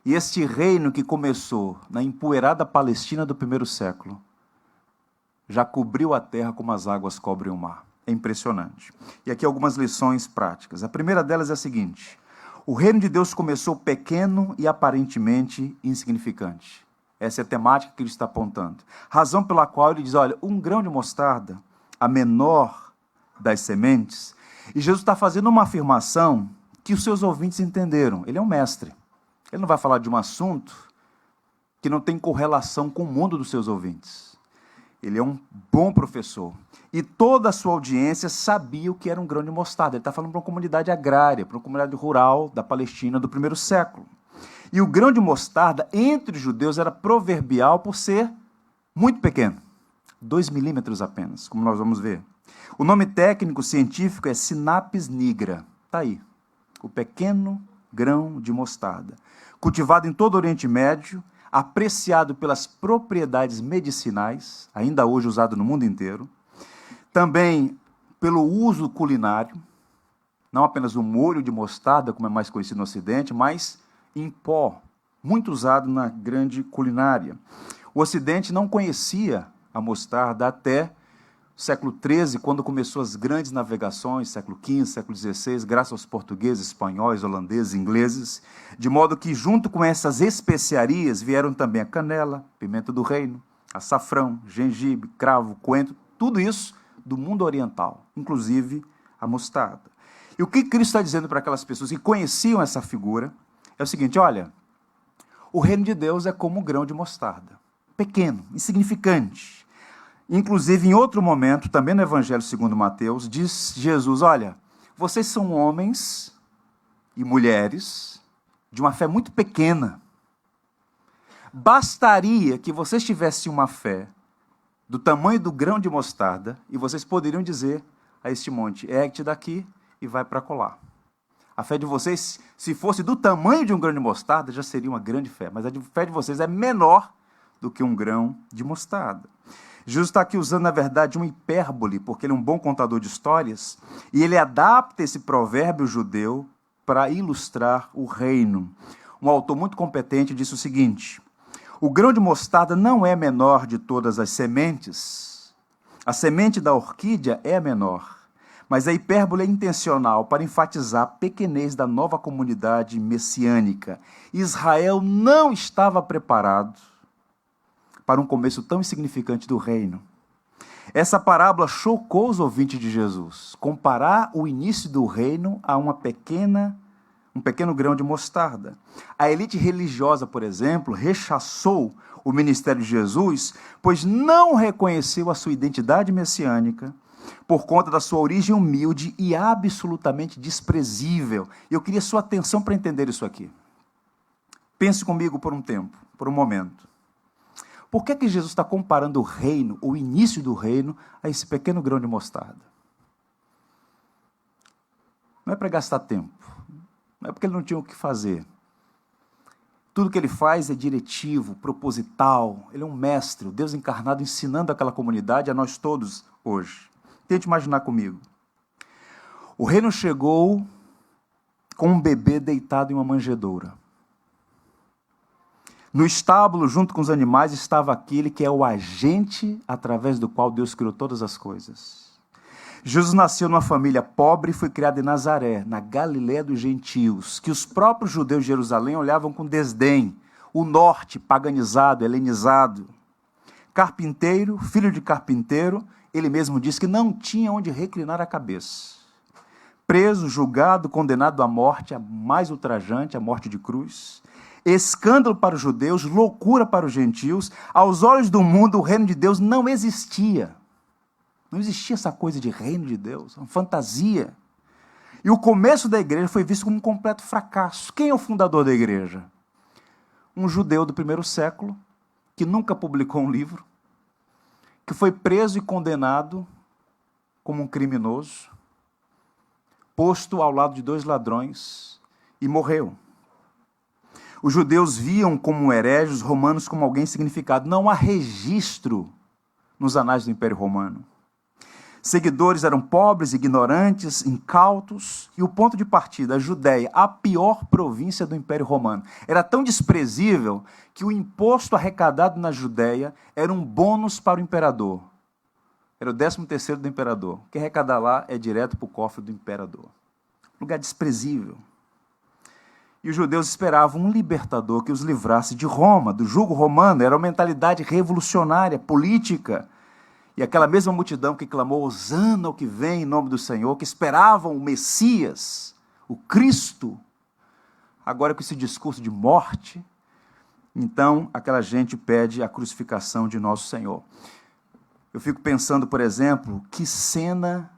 e este reino que começou na empoeirada Palestina do primeiro século, já cobriu a terra como as águas cobrem o mar. É impressionante. E aqui algumas lições práticas. A primeira delas é a seguinte: o reino de Deus começou pequeno e aparentemente insignificante. Essa é a temática que ele está apontando. Razão pela qual ele diz, olha, um grão de mostarda, a menor das sementes, e Jesus está fazendo uma afirmação que os seus ouvintes entenderam. Ele é um mestre. Ele não vai falar de um assunto que não tem correlação com o mundo dos seus ouvintes. Ele é um bom professor. E toda a sua audiência sabia o que era um grão de mostarda. Ele está falando para uma comunidade agrária, para uma comunidade rural da Palestina do primeiro século. E o grão de mostarda, entre os judeus, era proverbial por ser muito pequeno. 2 milímetros apenas, como nós vamos ver. O nome técnico científico é Sinapis nigra. Está aí. O pequeno grão de mostarda. Cultivado em todo o Oriente Médio, apreciado pelas propriedades medicinais, ainda hoje usado no mundo inteiro. Também pelo uso culinário, não apenas o molho de mostarda, como é mais conhecido no Ocidente, mas em pó, muito usado na grande culinária. O Ocidente não conhecia a mostarda até o século XIII, quando começou as grandes navegações, século XV, século XVI, graças aos portugueses, espanhóis, holandeses, ingleses, de modo que, junto com essas especiarias, vieram também a canela, pimenta do reino, açafrão, gengibre, cravo, coentro, tudo isso do mundo oriental, inclusive a mostarda. E o que Cristo está dizendo para aquelas pessoas que conheciam essa figura é o seguinte: olha, o reino de Deus é como um grão de mostarda, pequeno, insignificante. Inclusive, em outro momento, também no Evangelho segundo Mateus, diz Jesus, olha, vocês são homens e mulheres de uma fé muito pequena. Bastaria que vocês tivessem uma fé do tamanho do grão de mostarda e vocês poderiam dizer a este monte, ergue-te daqui e vai para colar. A fé de vocês, se fosse do tamanho de um grão de mostarda, já seria uma grande fé, mas a fé de vocês é menor do que um grão de mostarda. Jesus está aqui usando, na verdade, uma hipérbole, porque ele é um bom contador de histórias, e ele adapta esse provérbio judeu para ilustrar o reino. Um autor muito competente disse o seguinte: o grão de mostarda não é a menor de todas as sementes. A semente da orquídea é a menor, mas a hipérbole é intencional para enfatizar a pequenez da nova comunidade messiânica. Israel não estava preparado para um começo tão insignificante do reino. Essa parábola chocou os ouvintes de Jesus. Comparar o início do reino a um pequeno grão de mostarda. A elite religiosa, por exemplo, rechaçou o ministério de Jesus, pois não reconheceu a sua identidade messiânica por conta da sua origem humilde e absolutamente desprezível. Eu queria sua atenção para entender isso aqui. Pense comigo por um tempo, por um momento. Por que Jesus está comparando o reino, o início do reino, a esse pequeno grão de mostarda? Não é para gastar tempo, não é porque ele não tinha o que fazer. Tudo que ele faz é diretivo, proposital, ele é um mestre, o Deus encarnado ensinando aquela comunidade, a nós todos hoje. Tente imaginar comigo. O reino chegou com um bebê deitado em uma manjedoura. No estábulo, junto com os animais, estava aquele que é o agente através do qual Deus criou todas as coisas. Jesus nasceu numa família pobre e foi criado em Nazaré, na Galiléia dos gentios, que os próprios judeus de Jerusalém olhavam com desdém. O norte, paganizado, helenizado. Carpinteiro, filho de carpinteiro, ele mesmo disse que não tinha onde reclinar a cabeça. Preso, julgado, condenado à morte, a mais ultrajante, a morte de cruz. Escândalo para os judeus, loucura para os gentios. Aos olhos do mundo, o reino de Deus não existia. Não existia essa coisa de reino de Deus, uma fantasia. E o começo da igreja foi visto como um completo fracasso. Quem é o fundador da igreja? Um judeu do primeiro século, que nunca publicou um livro, que foi preso e condenado como um criminoso, posto ao lado de 2 ladrões e morreu. Os judeus viam como um herege, os romanos como alguém significado. Não há registro nos anais do Império Romano. Seguidores eram pobres, ignorantes, incautos, e o ponto de partida, a Judéia, a pior província do Império Romano. Era tão desprezível que o imposto arrecadado na Judéia era um bônus para o imperador. Era o 13º do imperador. O que arrecadar lá é direto para o cofre do imperador. Lugar desprezível. E os judeus esperavam um libertador que os livrasse de Roma, do jugo romano. Era uma mentalidade revolucionária, política. E aquela mesma multidão que clamou, Hosana ao que vem em nome do Senhor, que esperavam o Messias, o Cristo, agora com esse discurso de morte, então aquela gente pede a crucificação de nosso Senhor. Eu fico pensando, por exemplo, que cena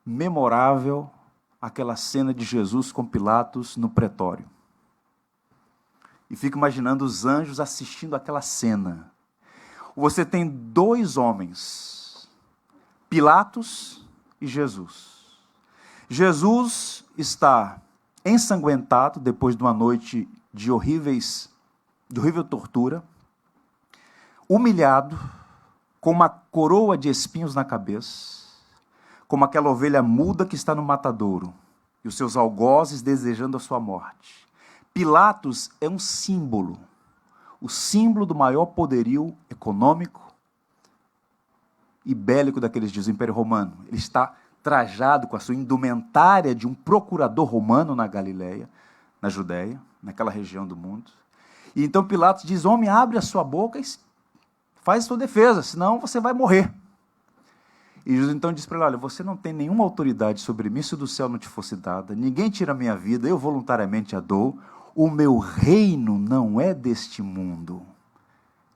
memorável, aquela cena de Jesus com Pilatos no pretório. E fico imaginando os anjos assistindo aquela cena. Você tem 2 homens, Pilatos e Jesus. Jesus está ensanguentado depois de uma noite de horrível tortura, humilhado, com uma coroa de espinhos na cabeça, como aquela ovelha muda que está no matadouro, e os seus algozes desejando a sua morte. Pilatos é um símbolo, o símbolo do maior poderio econômico e bélico daqueles dias, o Império Romano. Ele está trajado com a sua indumentária de um procurador romano na Galiléia, na Judéia, naquela região do mundo. E então Pilatos diz, homem, abre a sua boca e faz a sua defesa, senão você vai morrer. E Jesus então diz para ele, olha, você não tem nenhuma autoridade sobre mim se do céu não te fosse dada, ninguém tira a minha vida, eu voluntariamente a dou, o meu reino não é deste mundo.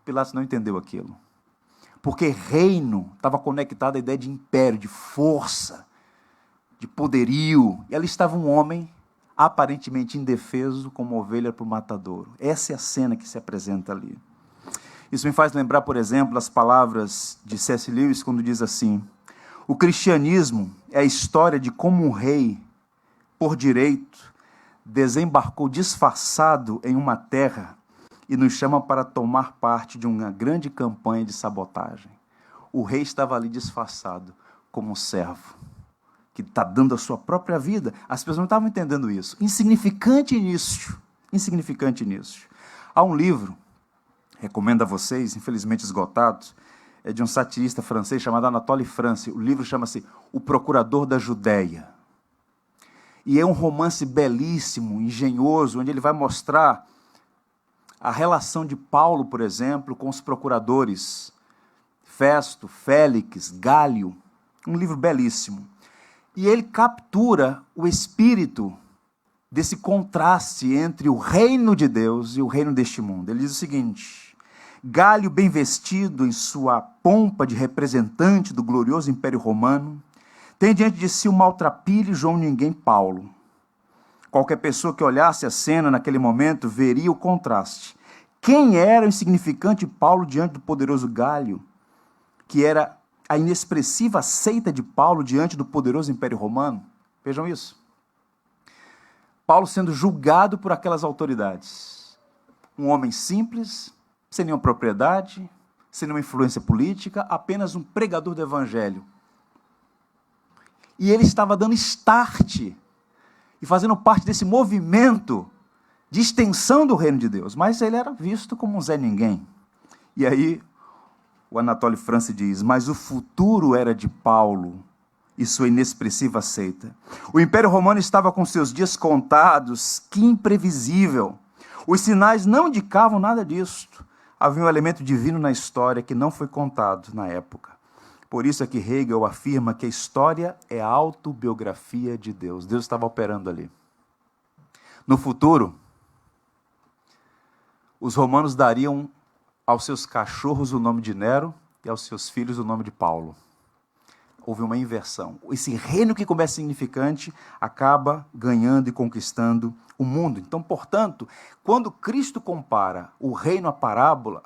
Pilatos não entendeu aquilo. Porque reino estava conectado à ideia de império, de força, de poderio. E ali estava um homem aparentemente indefeso, como ovelha para o matadouro. Essa é a cena que se apresenta ali. Isso me faz lembrar, por exemplo, as palavras de C.S. Lewis, quando diz assim, o cristianismo é a história de como um rei, por direito, desembarcou disfarçado em uma terra e nos chama para tomar parte de uma grande campanha de sabotagem. O rei estava ali disfarçado como um servo, que está dando a sua própria vida. As pessoas não estavam entendendo isso. Insignificante início. Há um livro, recomendo a vocês, infelizmente esgotado, é de um satirista francês chamado Anatole France. O livro chama-se O Procurador da Judéia. E é um romance belíssimo, engenhoso, onde ele vai mostrar a relação de Paulo, por exemplo, com os procuradores Festo, Félix, Gálio. Um livro belíssimo. E ele captura o espírito desse contraste entre o reino de Deus e o reino deste mundo. Ele diz o seguinte, Gálio, bem vestido em sua pompa de representante do glorioso Império Romano, tem diante de si o maltrapilho João Ninguém Paulo, Qualquer pessoa que olhasse a cena naquele momento veria o contraste. Quem era o insignificante Paulo diante do poderoso Gálio, que era a inexpressiva seita de Paulo diante do poderoso Império Romano? Vejam isso. Paulo sendo julgado por aquelas autoridades. Um homem simples, sem nenhuma propriedade, sem nenhuma influência política, apenas um pregador do Evangelho. E ele estava dando start e fazendo parte desse movimento de extensão do reino de Deus, mas ele era visto como um Zé Ninguém. E aí o Anatole France diz: mas o futuro era de Paulo e sua inexpressiva seita. O Império Romano estava com seus dias contados, que imprevisível. Os sinais não indicavam nada disto. Havia um elemento divino na história que não foi contado na época. Por isso é que Hegel afirma que a história é a autobiografia de Deus. Deus estava operando ali. No futuro, os romanos dariam aos seus cachorros o nome de Nero e aos seus filhos o nome de Paulo. Houve uma inversão. Esse reino que começa insignificante acaba ganhando e conquistando o mundo. Então, portanto, quando Cristo compara o reino à parábola,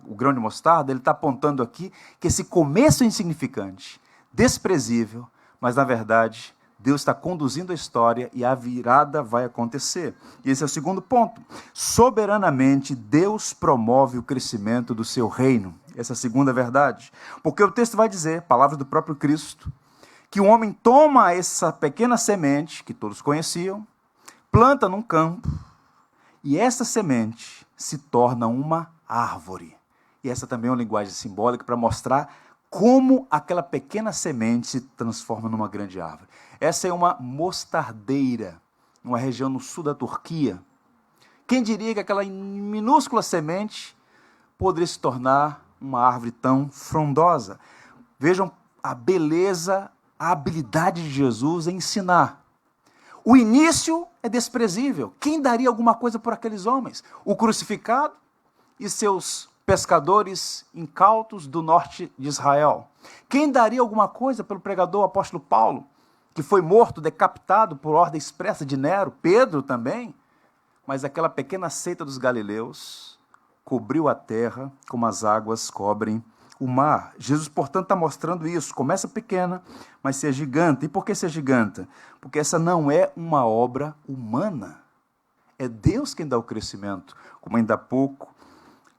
o grão de mostarda, ele está apontando aqui que esse começo é insignificante, desprezível, mas, na verdade, Deus está conduzindo a história e a virada vai acontecer. E esse é o segundo ponto. Soberanamente, Deus promove o crescimento do seu reino. Essa é a segunda verdade. Porque o texto vai dizer, palavra do próprio Cristo, que o homem toma essa pequena semente, que todos conheciam, planta num campo, e essa semente se torna uma árvore. E essa também é uma linguagem simbólica para mostrar como aquela pequena semente se transforma numa grande árvore. Essa é uma mostardeira, numa região no sul da Turquia. Quem diria que aquela minúscula semente poderia se tornar uma árvore tão frondosa? Vejam a beleza, a habilidade de Jesus em ensinar. O início é desprezível. Quem daria alguma coisa por aqueles homens? O crucificado e seus pescadores incautos do norte de Israel. Quem daria alguma coisa pelo pregador apóstolo Paulo, que foi morto, decapitado por ordem expressa de Nero? Pedro também. Mas aquela pequena seita dos galileus cobriu a terra como as águas cobrem o mar. Jesus, portanto, está mostrando isso. Começa pequena, mas se agiganta. E por que se agiganta? Porque essa não é uma obra humana. É Deus quem dá o crescimento. Como ainda há pouco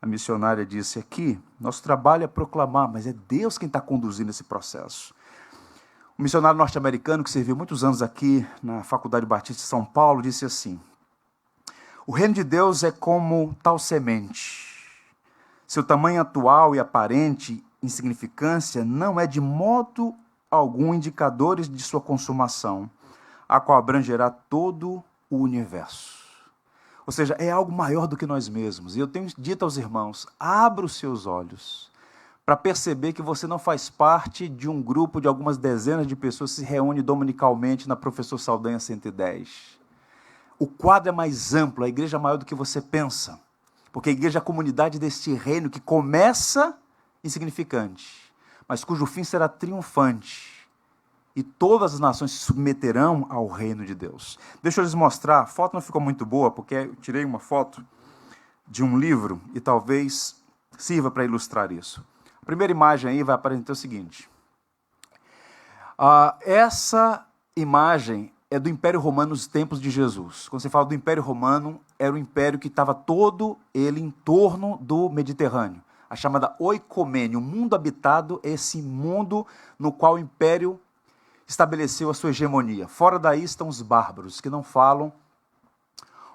a missionária disse aqui, nosso trabalho é proclamar, mas é Deus quem está conduzindo esse processo. Um missionário norte-americano que serviu muitos anos aqui na Faculdade Batista de São Paulo disse assim: o reino de Deus é como tal semente. Seu tamanho atual e aparente insignificância não é de modo algum indicadores de sua consumação, a qual abrangerá todo o universo. Ou seja, é algo maior do que nós mesmos. E eu tenho dito aos irmãos, abra os seus olhos para perceber que você não faz parte de um grupo de algumas dezenas de pessoas que se reúne dominicalmente na Professor Saldanha 110. O quadro é mais amplo, a igreja é maior do que você pensa. Porque a igreja é a comunidade deste reino que começa insignificante, mas cujo fim será triunfante. E todas as nações se submeterão ao reino de Deus. Deixa eu lhes mostrar, a foto não ficou muito boa, porque eu tirei uma foto de um livro e talvez sirva para ilustrar isso. A primeira imagem aí vai apresentar o seguinte. Essa imagem é do Império Romano nos tempos de Jesus. Quando você fala do Império Romano, era um império que estava todo ele em torno do Mediterrâneo. A chamada oikomênia, o mundo habitado, esse mundo no qual o império estabeleceu a sua hegemonia. Fora daí estão os bárbaros, que não falam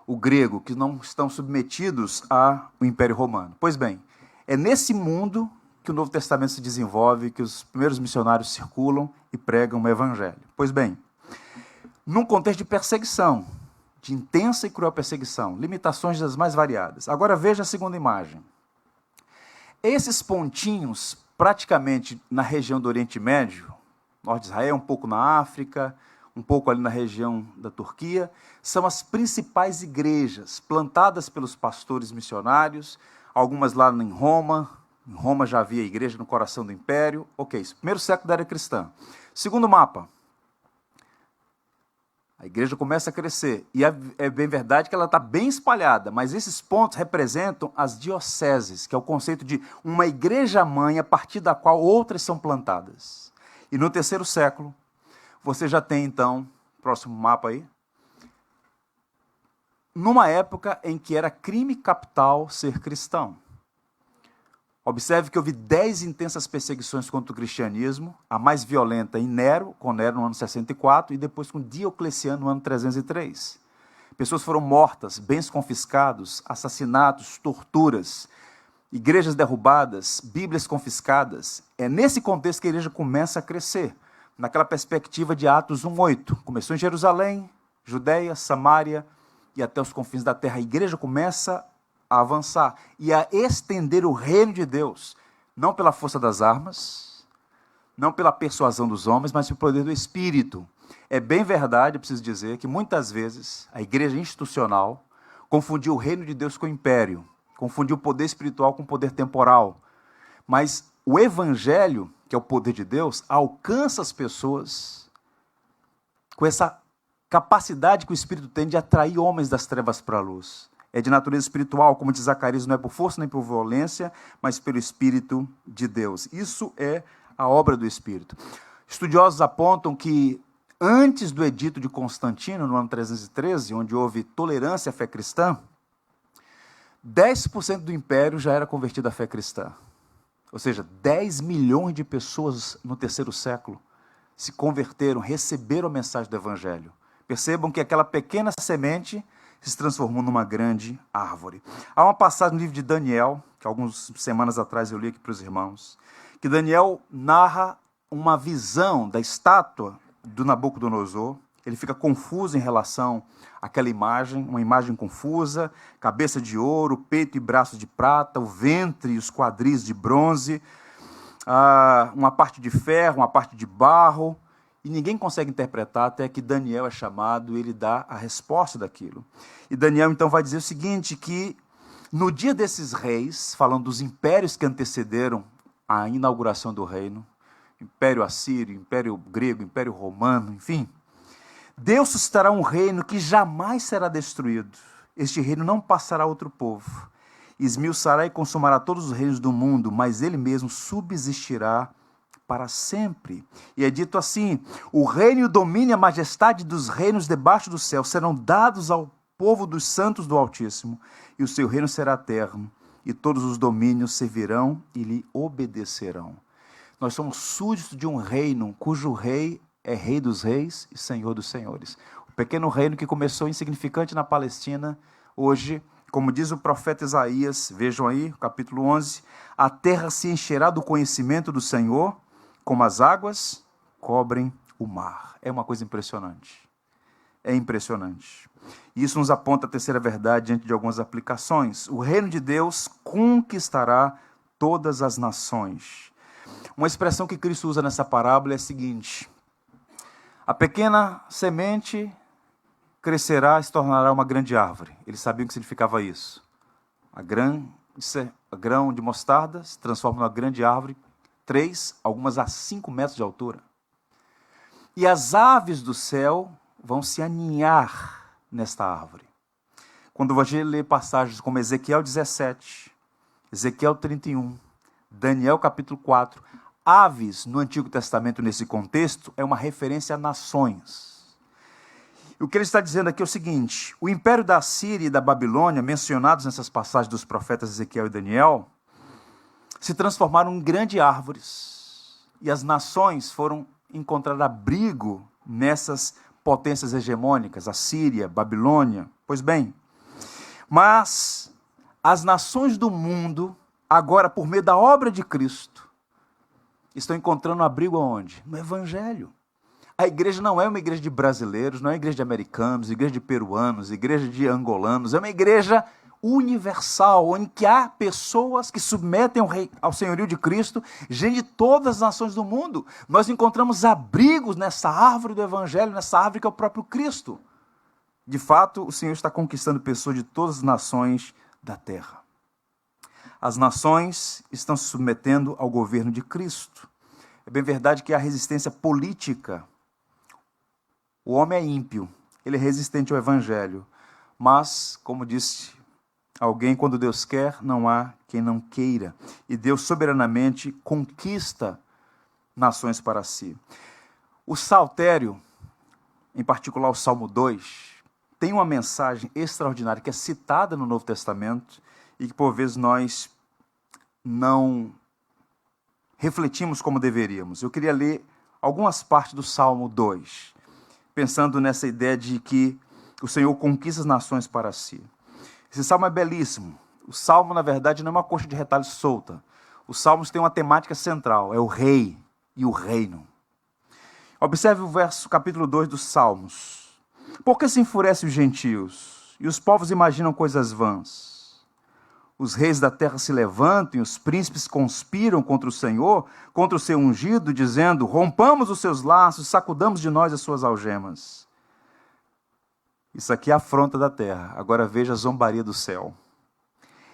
o grego, que não estão submetidos ao Império Romano. Pois bem, é nesse mundo que o Novo Testamento se desenvolve, que os primeiros missionários circulam e pregam o Evangelho. Pois bem, num contexto de perseguição, de intensa e cruel perseguição, limitações das mais variadas. Agora veja a segunda imagem. Esses pontinhos, praticamente na região do Oriente Médio, norte de Israel, um pouco na África, um pouco ali na região da Turquia, são as principais igrejas plantadas pelos pastores missionários, algumas lá em Roma. Em Roma já havia igreja no coração do império. Ok, isso, primeiro século da era cristã. Segundo mapa. A igreja começa a crescer. E é bem verdade que ela está bem espalhada, mas esses pontos representam as dioceses, que é o conceito de uma igreja-mãe a partir da qual outras são plantadas. E no 3º século, você já tem, então, próximo mapa aí, numa época em que era crime capital ser cristão. Observe que houve 10 intensas perseguições contra o cristianismo, a mais violenta em Nero, com Nero no ano 64, e depois com Diocleciano no ano 303. Pessoas foram mortas, bens confiscados, assassinatos, torturas, igrejas derrubadas, bíblias confiscadas. É nesse contexto que a igreja começa a crescer, naquela perspectiva de Atos 1:8. Começou em Jerusalém, Judeia, Samária e até os confins da terra. A igreja começa a avançar e a estender o reino de Deus, não pela força das armas, não pela persuasão dos homens, mas pelo poder do Espírito. É bem verdade, eu preciso dizer, que muitas vezes a igreja institucional confundiu o reino de Deus com o império, confundiu o poder espiritual com o poder temporal. Mas o evangelho, que é o poder de Deus, alcança as pessoas com essa capacidade que o Espírito tem de atrair homens das trevas para a luz. É de natureza espiritual, como diz Zacarias, não é por força nem por violência, mas pelo Espírito de Deus. Isso é a obra do Espírito. Estudiosos apontam que antes do edito de Constantino, no ano 313, onde houve tolerância à fé cristã, 10% do império já era convertido à fé cristã. Ou seja, 10 milhões de pessoas no 3º século se converteram, receberam a mensagem do Evangelho. Percebam que aquela pequena semente se transformou numa grande árvore. Há uma passagem no livro de Daniel, que algumas semanas atrás eu li aqui para os irmãos, que Daniel narra uma visão da estátua do Nabucodonosor. Ele fica confuso em relação àquela imagem, uma imagem confusa, cabeça de ouro, peito e braços de prata, o ventre e os quadris de bronze, uma parte de ferro, uma parte de barro, e ninguém consegue interpretar até que Daniel é chamado e ele dá a resposta daquilo. E Daniel então vai dizer o seguinte, que no dia desses reis, falando dos impérios que antecederam a inauguração do reino, Império Assírio, Império Grego, Império Romano, enfim, Deus suscitará um reino que jamais será destruído. Este reino não passará a outro povo. Esmiuçará e consumará todos os reinos do mundo, mas ele mesmo subsistirá para sempre. E é dito assim, o reino e o domínio e a majestade dos reinos debaixo do céu serão dados ao povo dos santos do Altíssimo, e o seu reino será eterno, e todos os domínios servirão e lhe obedecerão. Nós somos súditos de um reino cujo rei é rei dos reis e senhor dos senhores. O pequeno reino que começou insignificante na Palestina, hoje, como diz o profeta Isaías, vejam aí, capítulo 11, a terra se encherá do conhecimento do Senhor, como as águas cobrem o mar. É uma coisa impressionante. É impressionante. Isso nos aponta a terceira verdade diante de algumas aplicações. O reino de Deus conquistará todas as nações. Uma expressão que Cristo usa nessa parábola é a seguinte: a pequena semente crescerá e se tornará uma grande árvore. Eles sabiam o que significava isso. A grão de mostarda se transforma numa grande árvore, 3, algumas a 5 metros de altura. E as aves do céu vão se aninhar nesta árvore. Quando você lê passagens como Ezequiel 17, Ezequiel 31, Daniel capítulo 4, aves no Antigo Testamento nesse contexto é uma referência a nações. O que ele está dizendo aqui é o seguinte: o império da Síria e da Babilônia, mencionados nessas passagens dos profetas Ezequiel e Daniel, se transformaram em grandes árvores, e as nações foram encontrar abrigo nessas potências hegemônicas, a Síria, Babilônia. Pois bem, mas as nações do mundo, agora por meio da obra de Cristo, estão encontrando abrigo aonde? No Evangelho. A igreja não é uma igreja de brasileiros, não é uma igreja de americanos, igreja de peruanos, igreja de angolanos, é uma igreja universal, em que há pessoas que submetem ao senhorio de Cristo, gente de todas as nações do mundo. Nós encontramos abrigos nessa árvore do Evangelho, nessa árvore que é o próprio Cristo. De fato, o Senhor está conquistando pessoas de todas as nações da terra. As nações estão se submetendo ao governo de Cristo. É bem verdade que há resistência política. O homem é ímpio, ele é resistente ao evangelho. Mas, como disse alguém, quando Deus quer, não há quem não queira. E Deus soberanamente conquista nações para si. O saltério, em particular o Salmo 2, tem uma mensagem extraordinária que é citada no Novo Testamento e que, por vezes, nós não refletimos como deveríamos. Eu queria ler algumas partes do Salmo 2, pensando nessa ideia de que o Senhor conquista as nações para si. Esse salmo é belíssimo. O salmo, na verdade, não é uma coxa de retalhos solta. Os salmos têm uma temática central, é o rei e o reino. Observe o capítulo 2 dos Salmos. Por que se enfurecem os gentios e os povos imaginam coisas vãs? Os reis da terra se levantam e os príncipes conspiram contra o Senhor, contra o seu ungido, dizendo: rompamos os seus laços, sacudamos de nós as suas algemas. Isso aqui é a afronta da terra. Agora veja a zombaria do céu.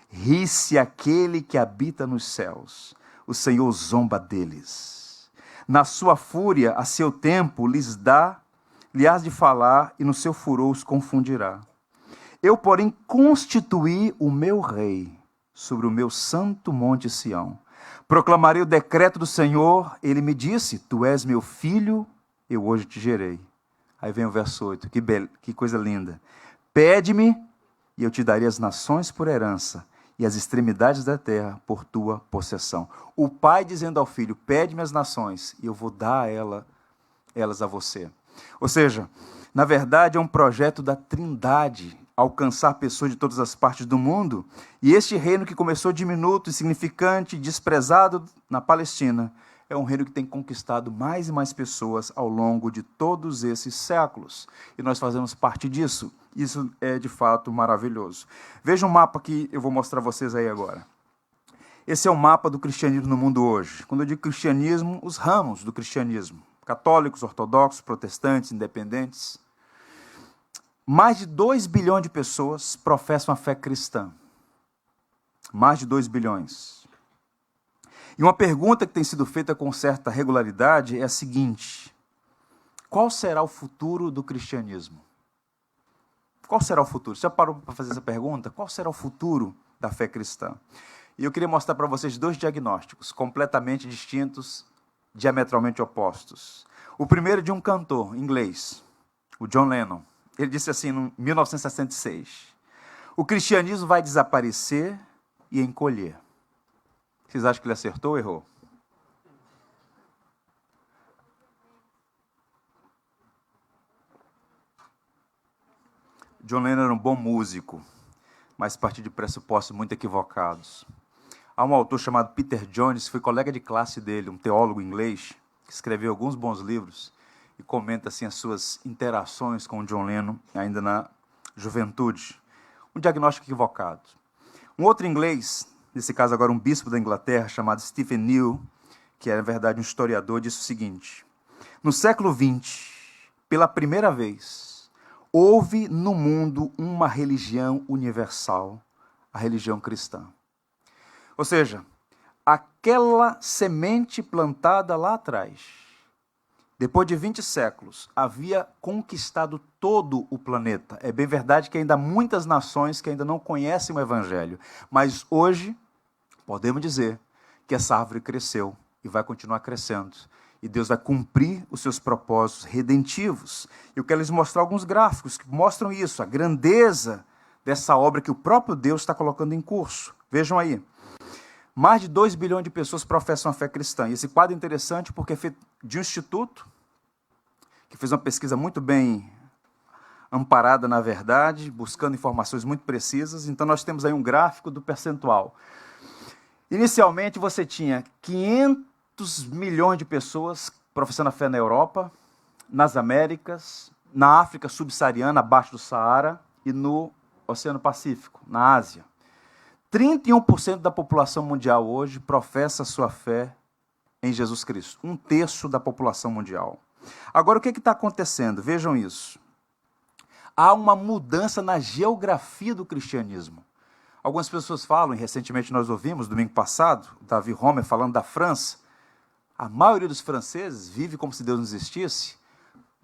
Ri-se aquele que habita nos céus. O Senhor zomba deles. Na sua fúria, a seu tempo, lhes hás de falar, e no seu furor os confundirá. Eu, porém, constituí o meu rei sobre o meu santo monte Sião. Proclamarei o decreto do Senhor. Ele me disse: tu és meu filho, eu hoje te gerei. Aí vem o verso 8, que coisa linda. Pede-me, e eu te darei as nações por herança, e as extremidades da terra por tua possessão. O pai dizendo ao filho: pede-me as nações, e eu vou dar elas a você. Ou seja, na verdade é um projeto da Trindade, alcançar pessoas de todas as partes do mundo, e este reino que começou diminuto, insignificante, desprezado na Palestina, é um reino que tem conquistado mais e mais pessoas ao longo de todos esses séculos. E nós fazemos parte disso. Isso é, de fato, maravilhoso. Veja um mapa que eu vou mostrar a vocês aí agora. Esse é o mapa do cristianismo no mundo hoje. Quando eu digo cristianismo, os ramos do cristianismo. Católicos, ortodoxos, protestantes, independentes. Mais de 2 bilhões de pessoas professam a fé cristã. Mais de 2 bilhões. E uma pergunta que tem sido feita com certa regularidade é a seguinte: qual será o futuro do cristianismo? Qual será o futuro? Você já parou para fazer essa pergunta? Qual será o futuro da fé cristã? E eu queria mostrar para vocês 2 diagnósticos completamente distintos, diametralmente opostos. O primeiro é de um cantor inglês, o John Lennon. Ele disse assim em 1966: o cristianismo vai desaparecer e encolher. Vocês acham que ele acertou ou errou? John Lennon era um bom músico, mas partiu de pressupostos muito equivocados. Há um autor chamado Peter Jones, que foi colega de classe dele, um teólogo inglês, que escreveu alguns bons livros e comenta assim as suas interações com o John Lennon, ainda na juventude. Um diagnóstico equivocado. Um outro inglês, nesse caso agora um bispo da Inglaterra, chamado Stephen New, que é, na verdade, um historiador, disse o seguinte: no século XX, pela primeira vez, houve no mundo uma religião universal, a religião cristã. Ou seja, aquela semente plantada lá atrás, depois de 20 séculos, havia conquistado todo o planeta. É bem verdade que ainda há muitas nações que ainda não conhecem o Evangelho, mas hoje podemos dizer que essa árvore cresceu e vai continuar crescendo. E Deus vai cumprir os seus propósitos redentivos. Eu quero lhes mostrar alguns gráficos que mostram isso, a grandeza dessa obra que o próprio Deus está colocando em curso. Vejam aí. Mais de 2 bilhões de pessoas professam a fé cristã. E esse quadro é interessante porque é feito de um instituto que fez uma pesquisa muito bem amparada na verdade, buscando informações muito precisas. Então nós temos aí um gráfico do percentual. Inicialmente você tinha 500 milhões de pessoas professando a fé na Europa, nas Américas, na África subsaariana, abaixo do Saara, e no Oceano Pacífico, na Ásia. 31% da população mundial hoje professa sua fé em Jesus Cristo. 1/3 da população mundial. Agora, o que está acontecendo? Vejam isso. Há uma mudança na geografia do cristianismo. Algumas pessoas falam, e recentemente nós ouvimos, domingo passado, o Davi Homer falando da França. A maioria dos franceses vive como se Deus não existisse.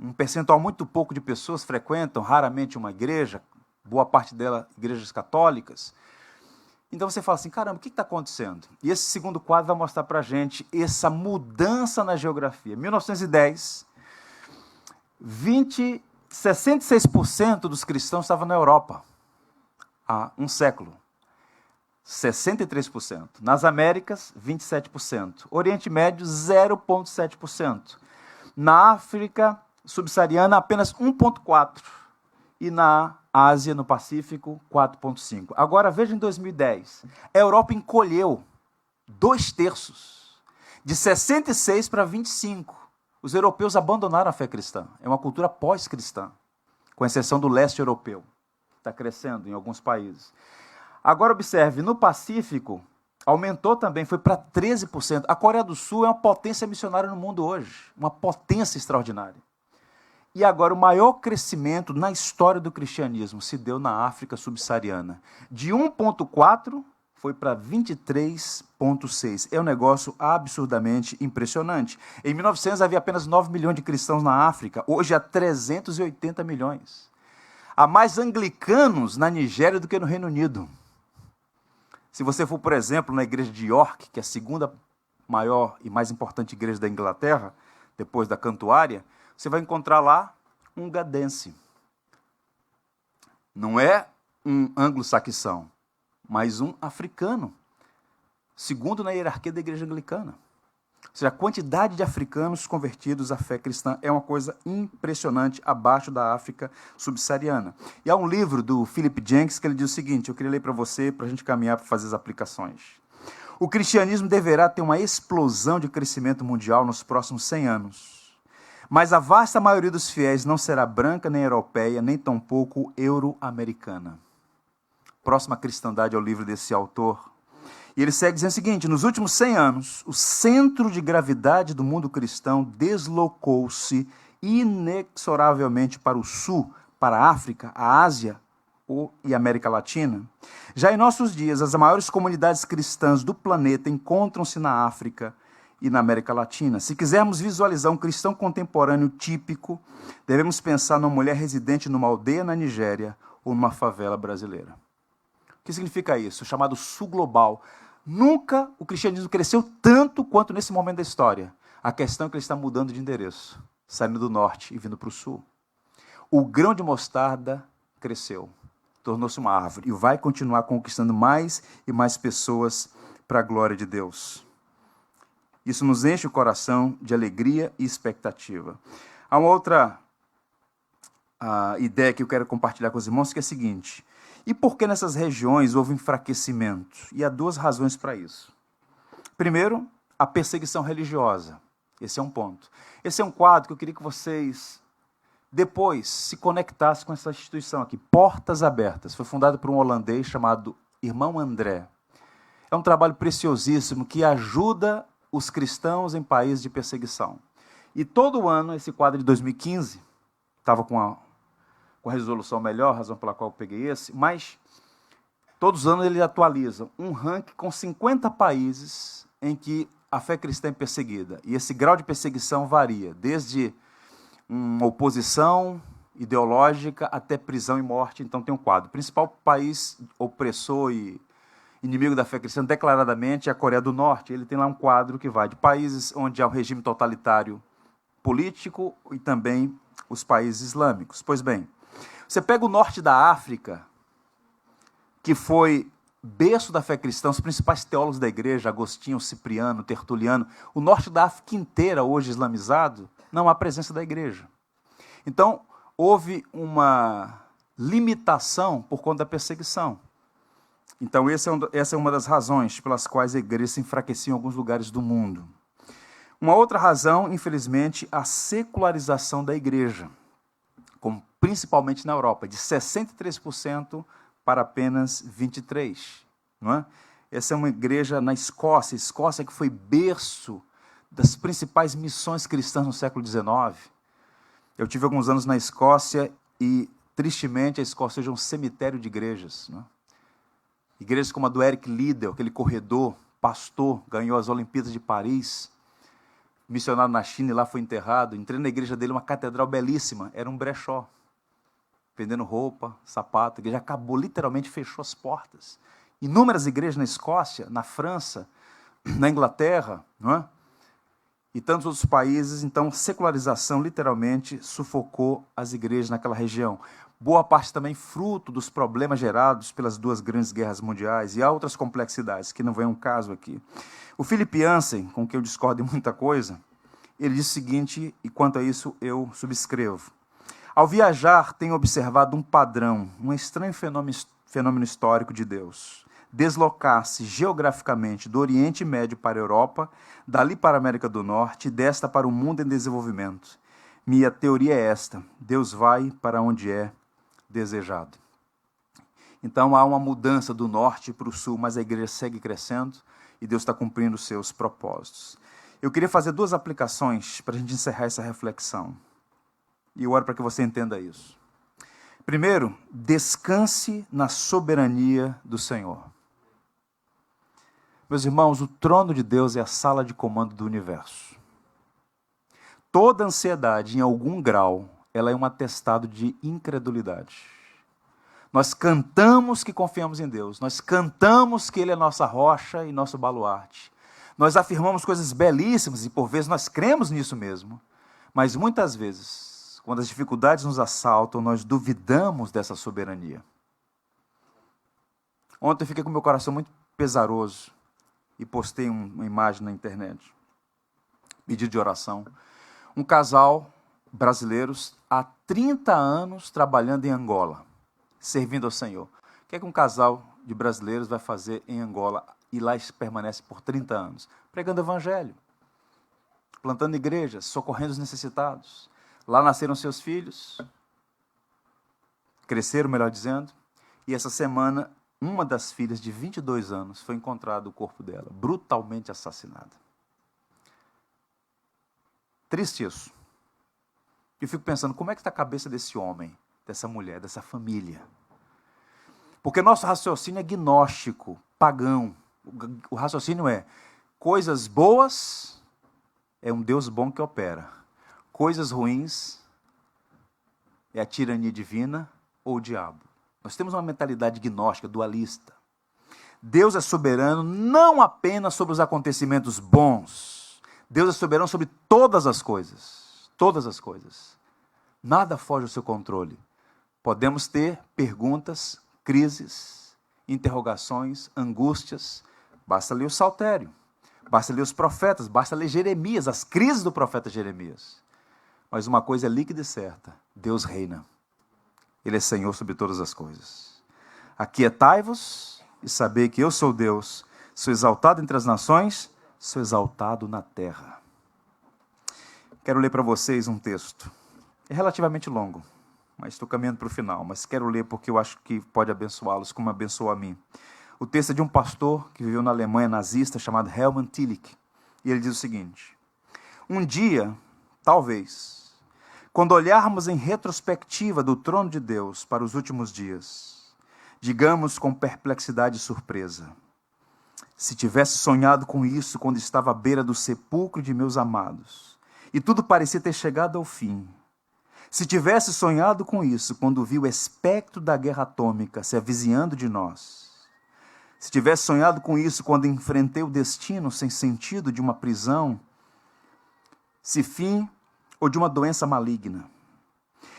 um percentual muito pouco de pessoas frequentam raramente uma igreja, boa parte dela igrejas católicas. Então você fala assim, caramba, o que está acontecendo? E esse segundo quadro vai mostrar para a gente essa mudança na geografia. 1910, 66% dos cristãos estavam na Europa, há um século. 63%. Nas Américas, 27%. Oriente Médio, 0,7%. Na África subsaariana, apenas 1,4%. E na Ásia, no Pacífico, 4,5%. Agora, veja em 2010. A Europa encolheu 2/3. De 66 para 25. Os europeus abandonaram a fé cristã. É uma cultura pós-cristã, com exceção do leste europeu. Está crescendo em alguns países. Agora, observe, no Pacífico, aumentou também, foi para 13%. A Coreia do Sul é uma potência missionária no mundo hoje, uma potência extraordinária. E agora, o maior crescimento na história do cristianismo se deu na África subsaariana. De 1,4% foi para 23,6%. É um negócio absurdamente impressionante. Em 1900 havia apenas 9 milhões de cristãos na África, hoje há 380 milhões. Há mais anglicanos na Nigéria do que no Reino Unido. Se você for, por exemplo, na igreja de York, que é a segunda maior e mais importante igreja da Inglaterra, depois da Cantuária, você vai encontrar lá um gadense. Não é um anglo-saxão, mas um africano, segundo na hierarquia da igreja anglicana. Ou seja, a quantidade de africanos convertidos à fé cristã é uma coisa impressionante abaixo da África subsaariana. E há um livro do Philip Jenkins que ele diz o seguinte, eu queria ler para você, para a gente caminhar para fazer as aplicações. O cristianismo deverá ter uma explosão de crescimento mundial nos próximos 100 anos. Mas a vasta maioria dos fiéis não será branca, nem europeia, nem tampouco euro-americana. Próxima cristandade é o livro desse autor. E ele segue dizendo o seguinte, nos últimos 100 anos, o centro de gravidade do mundo cristão deslocou-se inexoravelmente para o sul, para a África, a Ásia e a América Latina. Já em nossos dias, as maiores comunidades cristãs do planeta encontram-se na África e na América Latina. Se quisermos visualizar um cristão contemporâneo típico, devemos pensar numa mulher residente numa aldeia na Nigéria ou numa favela brasileira. O que significa isso? O chamado sul global. Nunca o cristianismo cresceu tanto quanto nesse momento da história. A questão é que ele está mudando de endereço, saindo do norte e vindo para o sul. O grão de mostarda cresceu, tornou-se uma árvore e vai continuar conquistando mais e mais pessoas para a glória de Deus. Isso nos enche o coração de alegria e expectativa. Há uma outra ideia que eu quero compartilhar com os irmãos, que é a seguinte: e por que nessas regiões houve enfraquecimento? E há duas razões para isso. Primeiro, a perseguição religiosa. Esse é um ponto. Esse é um quadro que eu queria que vocês depois se conectassem com essa instituição aqui, Portas Abertas. Foi fundado por um holandês chamado Irmão André. É um trabalho preciosíssimo que ajuda os cristãos em países de perseguição. E todo ano, esse quadro de 2015, estava com a resolução melhor, razão pela qual eu peguei esse, mas todos os anos ele atualiza um ranking com 50 países em que a fé cristã é perseguida. E esse grau de perseguição varia, desde uma oposição ideológica até prisão e morte. Então tem um quadro. O principal país opressor e inimigo da fé cristã declaradamente é a Coreia do Norte. Ele tem lá um quadro que vai de países onde há um regime totalitário político e também os países islâmicos. Pois bem, você pega o norte da África, que foi berço da fé cristã, os principais teólogos da igreja, Agostinho, Cipriano, Tertuliano, o norte da África inteira, hoje islamizado, não há presença da igreja. Então, houve uma limitação por conta da perseguição. Então, essa é uma das razões pelas quais a igreja se enfraqueceu em alguns lugares do mundo. Uma outra razão, infelizmente, a secularização da igreja, como principalmente na Europa, de 63% para apenas 23%. Não é? Essa é uma igreja na Escócia, Escócia que foi berço das principais missões cristãs no século XIX. Eu tive alguns anos na Escócia e, tristemente, a Escócia hoje é um cemitério de igrejas. Não é? Igrejas como a do Eric Liddell, aquele corredor, pastor, ganhou as Olimpíadas de Paris. missionário na China e lá foi enterrado. Entrei na igreja dele, uma catedral belíssima, era um brechó, vendendo roupa, sapato. A igreja acabou, literalmente fechou as portas. Inúmeras igrejas na Escócia, na França, na Inglaterra, não é? E tantos outros países. Então, secularização literalmente sufocou as igrejas naquela região. Boa parte também fruto dos problemas gerados pelas duas grandes guerras mundiais e há outras complexidades, que não vem um caso aqui. O Philip Yancey, com quem eu discordo em muita coisa, ele diz o seguinte, e quanto a isso eu subscrevo. Ao viajar, tenho observado um padrão, um estranho fenômeno histórico de Deus. Deslocar-se geograficamente do Oriente Médio para a Europa, dali para a América do Norte e desta para o mundo em desenvolvimento. Minha teoria é esta: Deus vai para onde é desejado. Então há uma mudança do norte para o sul, mas a igreja segue crescendo e Deus está cumprindo os seus propósitos. Eu queria fazer duas aplicações para a gente encerrar essa reflexão. E eu oro para que você entenda isso. Primeiro, descanse na soberania do Senhor. Meus irmãos, o trono de Deus é a sala de comando do universo. Toda ansiedade, em algum grau, ela é um atestado de incredulidade. Nós cantamos que confiamos em Deus, nós cantamos que Ele é nossa rocha e nosso baluarte. Nós afirmamos coisas belíssimas e por vezes nós cremos nisso mesmo, mas muitas vezes, quando as dificuldades nos assaltam, nós duvidamos dessa soberania. Ontem eu fiquei com meu coração muito pesaroso e postei uma imagem na internet, pedido de oração. Um casal brasileiros há 30 anos trabalhando em Angola, servindo ao Senhor. O que é que um casal de brasileiros vai fazer em Angola e lá permanece por 30 anos? Pregando evangelho, plantando igrejas, socorrendo os necessitados. Lá nasceram seus filhos, cresceram, melhor dizendo, e essa semana uma das filhas de 22 anos foi encontrado o corpo dela, brutalmente assassinada. Triste isso. Eu fico pensando, como é que está a cabeça desse homem, dessa mulher, dessa família? Porque nosso raciocínio é gnóstico, pagão. O raciocínio é, coisas boas é um Deus bom que opera. Coisas ruins é a tirania divina ou o diabo. Nós temos uma mentalidade gnóstica, dualista. Deus é soberano não apenas sobre os acontecimentos bons. Deus é soberano sobre todas as coisas. Todas as coisas. Nada foge ao seu controle. Podemos ter perguntas, crises, interrogações, angústias. Basta ler o Saltério. Basta ler os profetas. Basta ler Jeremias, as crises do profeta Jeremias. Mas uma coisa é líquida e certa. Deus reina. Ele é Senhor sobre todas as coisas. Aquietai-vos e sabei que eu sou Deus. Sou exaltado entre as nações, sou exaltado na terra. Quero ler para vocês um texto. É relativamente longo, mas estou caminhando para o final. Mas quero ler porque eu acho que pode abençoá-los como abençoou a mim. O texto é de um pastor que viveu na Alemanha nazista, chamado Helmut Tillich. E ele diz o seguinte: um dia, talvez, quando olharmos em retrospectiva do trono de Deus para os últimos dias, digamos com perplexidade e surpresa: se tivesse sonhado com isso quando estava à beira do sepulcro de meus amados, e tudo parecia ter chegado ao fim, se tivesse sonhado com isso quando vi o espectro da guerra atômica se avizinhando de nós, se tivesse sonhado com isso quando enfrentei o destino sem sentido de uma prisão, se fim ou de uma doença maligna,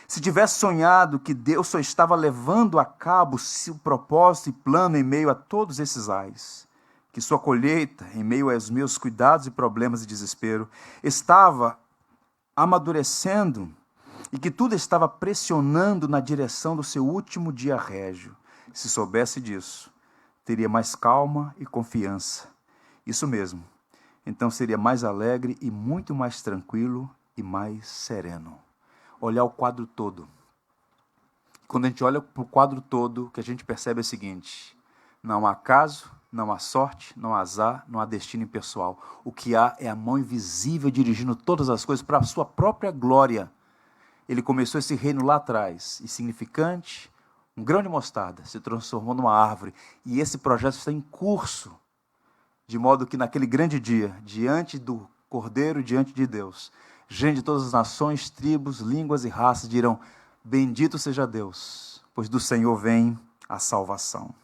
se tivesse sonhado que Deus só estava levando a cabo seu propósito e plano em meio a todos esses ais, que sua colheita, em meio aos meus cuidados e problemas e desespero, estava amadurecendo e que tudo estava pressionando na direção do seu último dia régio, se soubesse disso, teria mais calma e confiança. Isso mesmo. Então seria mais alegre e muito mais tranquilo e mais sereno. Olhar o quadro todo. Quando a gente olha para o quadro todo, o que a gente percebe é o seguinte: não há acaso, não há sorte, não há azar, não há destino impessoal. O que há é a mão invisível dirigindo todas as coisas para a sua própria glória. Ele começou esse reino lá atrás, insignificante, um grão de mostarda, se transformou numa árvore. E esse projeto está em curso, de modo que naquele grande dia, diante do Cordeiro diante de Deus. Gente de todas as nações, tribos, línguas e raças dirão: bendito seja Deus, pois do Senhor vem a salvação.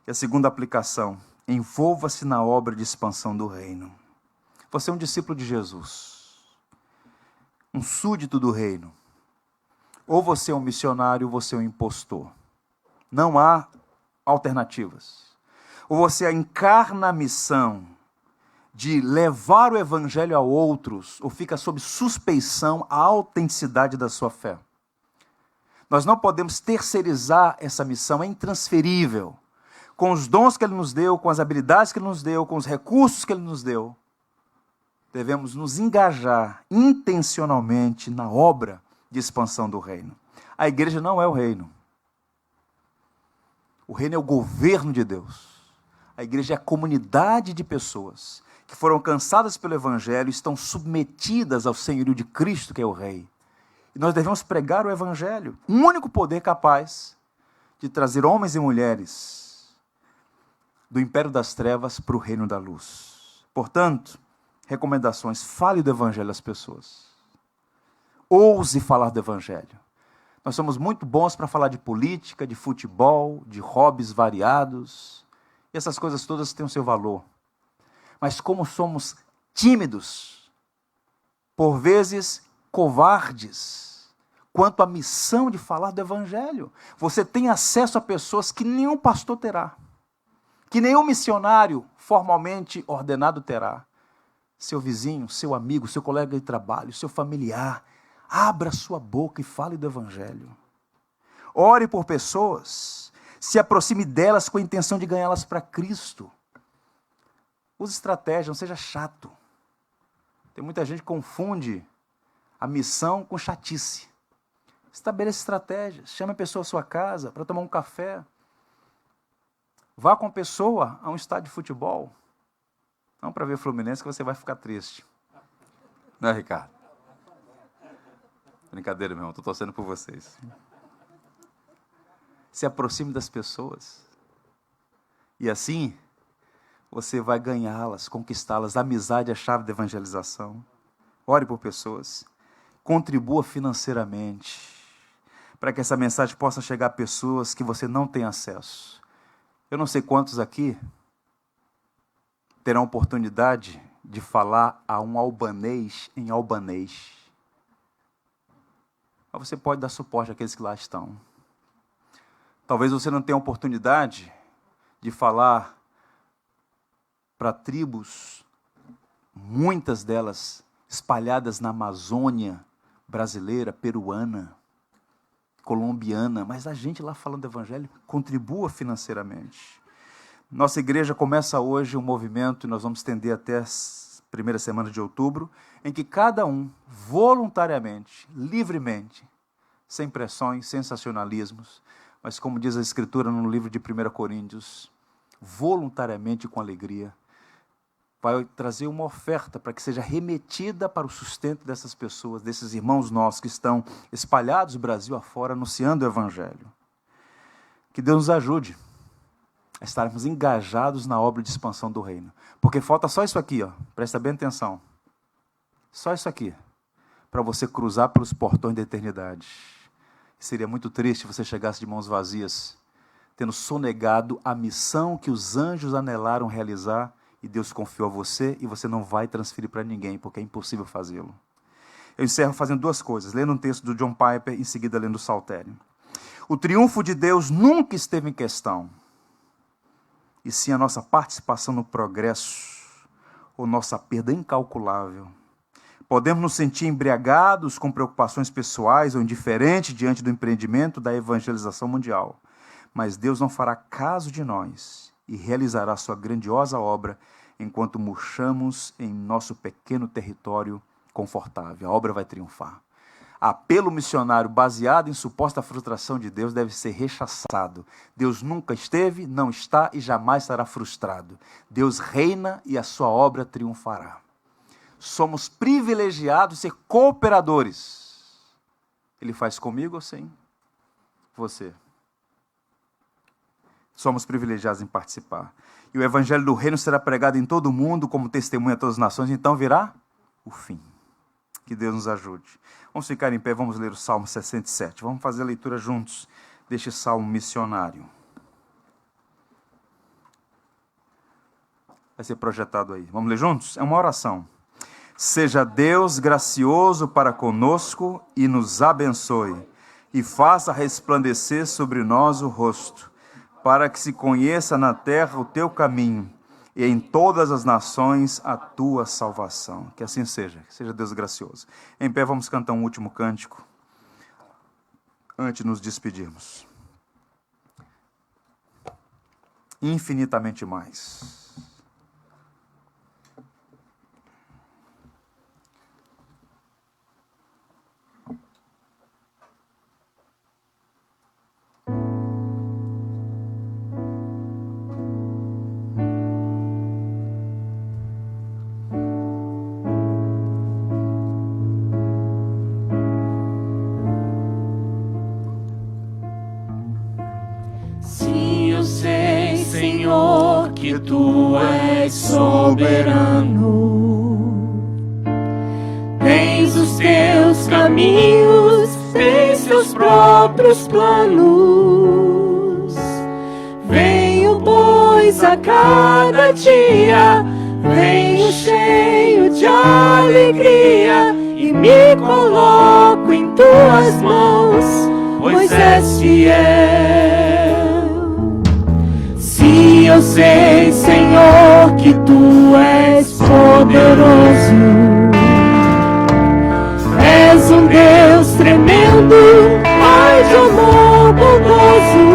E a segunda aplicação: envolva-se na obra de expansão do reino. Você é um discípulo de Jesus, um súdito do reino. Ou você é um missionário, ou você é um impostor. Não há alternativas. Ou você encarna a missão de levar o evangelho a outros, ou fica sob suspeição a autenticidade da sua fé. Nós não podemos terceirizar essa missão, é intransferível. Com os dons que Ele nos deu, com as habilidades que Ele nos deu, com os recursos que Ele nos deu, devemos nos engajar intencionalmente na obra de expansão do reino. A igreja não é o reino. O reino é o governo de Deus. A igreja é a comunidade de pessoas que foram alcançadas pelo evangelho e estão submetidas ao senhorio de Cristo, que é o rei. E nós devemos pregar o evangelho, um único poder capaz de trazer homens e mulheres do império das trevas para o reino da luz. Portanto, recomendações: fale do evangelho às pessoas. Ouse falar do evangelho. Nós somos muito bons para falar de política, de futebol, de hobbies variados. E essas coisas todas têm o seu valor. Mas como somos tímidos, por vezes covardes, quanto à missão de falar do evangelho. Você tem acesso a pessoas que nenhum pastor terá, que nenhum missionário formalmente ordenado terá. Seu vizinho, seu amigo, seu colega de trabalho, seu familiar. Abra sua boca e fale do evangelho. Ore por pessoas, se aproxime delas com a intenção de ganhá-las para Cristo. Use estratégia, não seja chato. Tem muita gente que confunde a missão com chatice. Estabeleça estratégias, chame a pessoa à sua casa para tomar um café. Vá com a pessoa a um estádio de futebol. Não para ver o Fluminense, que você vai ficar triste. Não é, Ricardo? Brincadeira, meu irmão, estou torcendo por vocês. Se aproxime das pessoas. E assim, você vai ganhá-las, conquistá-las. A amizade é a chave da evangelização. Ore por pessoas. Contribua financeiramente, para que essa mensagem possa chegar a pessoas que você não tem acesso. Eu não sei quantos aqui terão oportunidade de falar a um albanês em albanês. Mas você pode dar suporte àqueles que lá estão. Talvez você não tenha oportunidade de falar para tribos, muitas delas espalhadas na Amazônia brasileira, peruana, colombiana, mas a gente lá falando do evangelho, contribua financeiramente. Nossa igreja começa hoje um movimento, e nós vamos estender até a primeira semana de outubro, em que cada um, voluntariamente, livremente, sem pressões, sensacionalismos, mas como diz a Escritura no livro de 1 Coríntios, voluntariamente e com alegria, vai trazer uma oferta para que seja remetida para o sustento dessas pessoas, desses irmãos nossos que estão espalhados Brasil afora, anunciando o evangelho. Que Deus nos ajude a estarmos engajados na obra de expansão do reino. Porque falta só isso aqui, ó. Presta bem atenção. Só isso aqui, para você cruzar pelos portões da eternidade. Seria muito triste você chegasse de mãos vazias, tendo sonegado a missão que os anjos anelaram realizar, e Deus confiou a você, e você não vai transferir para ninguém, porque é impossível fazê-lo. Eu encerro fazendo duas coisas, lendo um texto do John Piper, em seguida lendo o Saltério. O triunfo de Deus nunca esteve em questão, e sim a nossa participação no progresso, ou nossa perda incalculável. Podemos nos sentir embriagados com preocupações pessoais ou indiferentes diante do empreendimento da evangelização mundial, mas Deus não fará caso de nós e realizará sua grandiosa obra enquanto murchamos em nosso pequeno território confortável. A obra vai triunfar. Apelo missionário baseado em suposta frustração de Deus deve ser rechaçado. Deus nunca esteve, não está e jamais será frustrado. Deus reina e a sua obra triunfará. Somos privilegiados de ser cooperadores. Ele faz comigo ou sem você? somos privilegiados em participar. E o evangelho do reino será pregado em todo o mundo como testemunha a todas as nações, então virá o fim. Que Deus nos ajude. Vamos ficar em pé, vamos ler o Salmo 67. Vamos fazer a leitura juntos deste salmo missionário. Vai ser projetado aí. Vamos ler juntos? É uma oração. Seja Deus gracioso para conosco e nos abençoe, e faça resplandecer sobre nós o rosto, para que se conheça na terra o teu caminho, e em todas as nações a tua salvação. Que assim seja, que seja Deus gracioso. Em pé vamos cantar um último cântico, antes de nos despedirmos. Infinitamente mais. Que tu és soberano, tens os teus caminhos, tens seus próprios planos. Venho, pois, a cada dia, venho cheio de alegria e me coloco em tuas mãos, pois és fiel. Sim, eu sei, Senhor, que tu és poderoso. És um Deus tremendo, Pai de amor bondoso.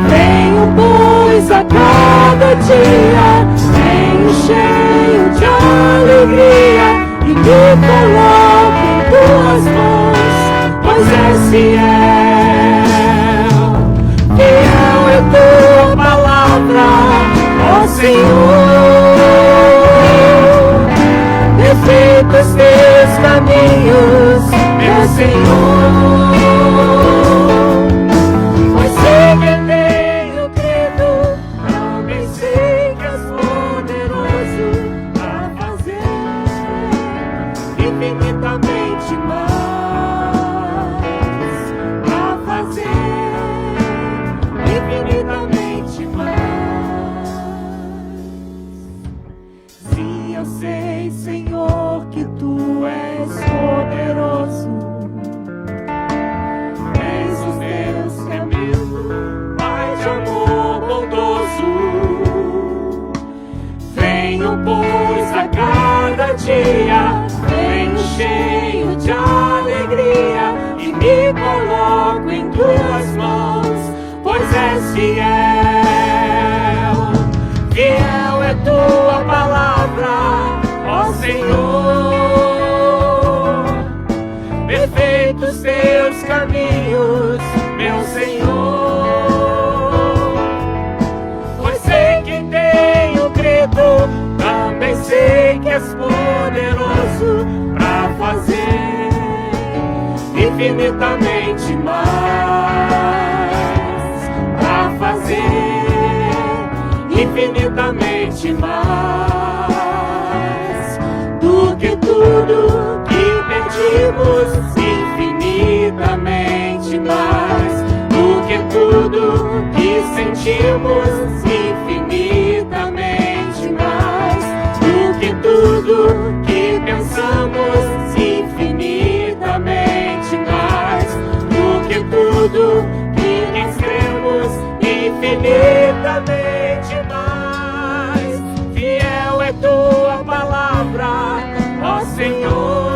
Venho, pois, a cada dia, venho cheio de alegria e me coloco em tuas mãos, pois és fiel. Fiel é tua palavra, ó Senhor. Perfeitos teus caminhos, meu Senhor. Pois sei que tenho crido, também sei que és poderoso para fazer infinitamente mais, para fazer infinitamente mais. Sim, eu sei, Senhor, que tu és poderoso. És os teus caminhos, Pai de amor bondoso. Venho, pois, a cada dia, venho cheio de alegria e me coloco em tuas mãos, pois és fiel. Fiel é tua palavra, ó Senhor. Perfeitos teus caminhos, meu Senhor. Pois sei que tenho crido, também sei que és poderoso para fazer infinitamente mais, para fazer infinitamente mais do que tudo que pedimos, infinitamente mais do que tudo que sentimos, infinitamente mais do que tudo que pensamos, infinitamente mais do que tudo que cremos, infinitamente mais. Fiel é tua palavra, ó Senhor.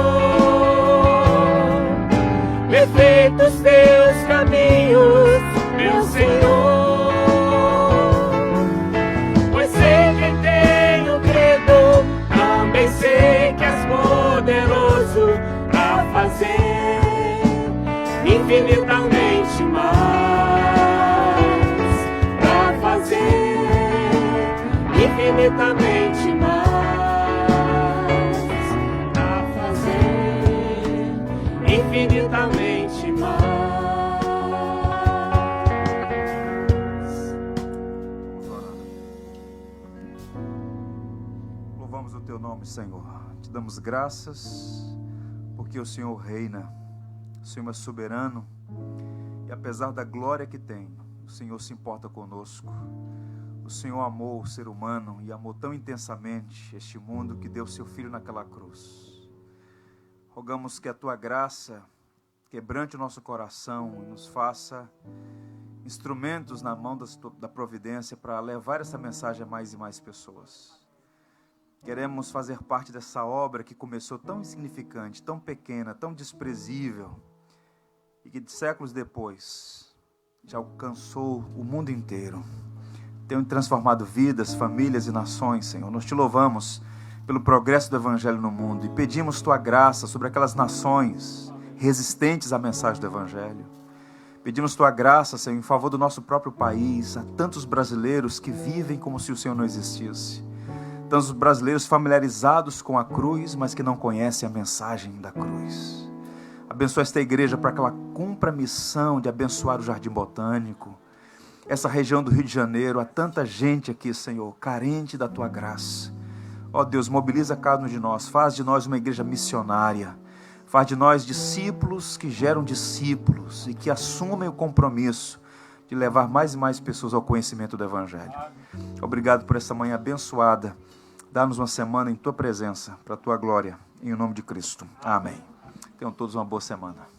Perfeitos teus caminhos, meu Senhor. Pois sei que tenho crido, também sei que és poderoso para fazer infinitamente mais, para fazer infinitamente mais, para fazer infinitamente mais. Louvamos o teu nome, Senhor. Te damos graças porque o Senhor reina. O Senhor é soberano. E apesar da glória que tem, o Senhor se importa conosco. O Senhor amou o ser humano e amou tão intensamente este mundo que deu seu Filho naquela cruz. Rogamos que a tua graça quebrante o nosso coração e nos faça instrumentos na mão da providência para levar essa mensagem a mais e mais pessoas. Queremos fazer parte dessa obra que começou tão insignificante, tão pequena, tão desprezível, e que séculos depois já alcançou o mundo inteiro. Tem transformado vidas, famílias e nações, Senhor. Nós te louvamos pelo progresso do Evangelho no mundo e pedimos tua graça sobre aquelas nações resistentes à mensagem do Evangelho. Pedimos tua graça, Senhor, em favor do nosso próprio país. Há tantos brasileiros que vivem como se o Senhor não existisse. Tantos brasileiros familiarizados com a cruz, mas que não conhecem a mensagem da cruz. Abençoa esta igreja para que ela cumpra a missão de abençoar o Jardim Botânico, essa região do Rio de Janeiro. Há tanta gente aqui, Senhor, carente da tua graça. Ó Deus, mobiliza cada um de nós, faz de nós uma igreja missionária, faz de nós discípulos que geram discípulos e que assumem o compromisso de levar mais e mais pessoas ao conhecimento do Evangelho. Obrigado por essa manhã abençoada. Dá-nos uma semana em tua presença, para a tua glória, em nome de Cristo. Amém. Tenham todos uma boa semana.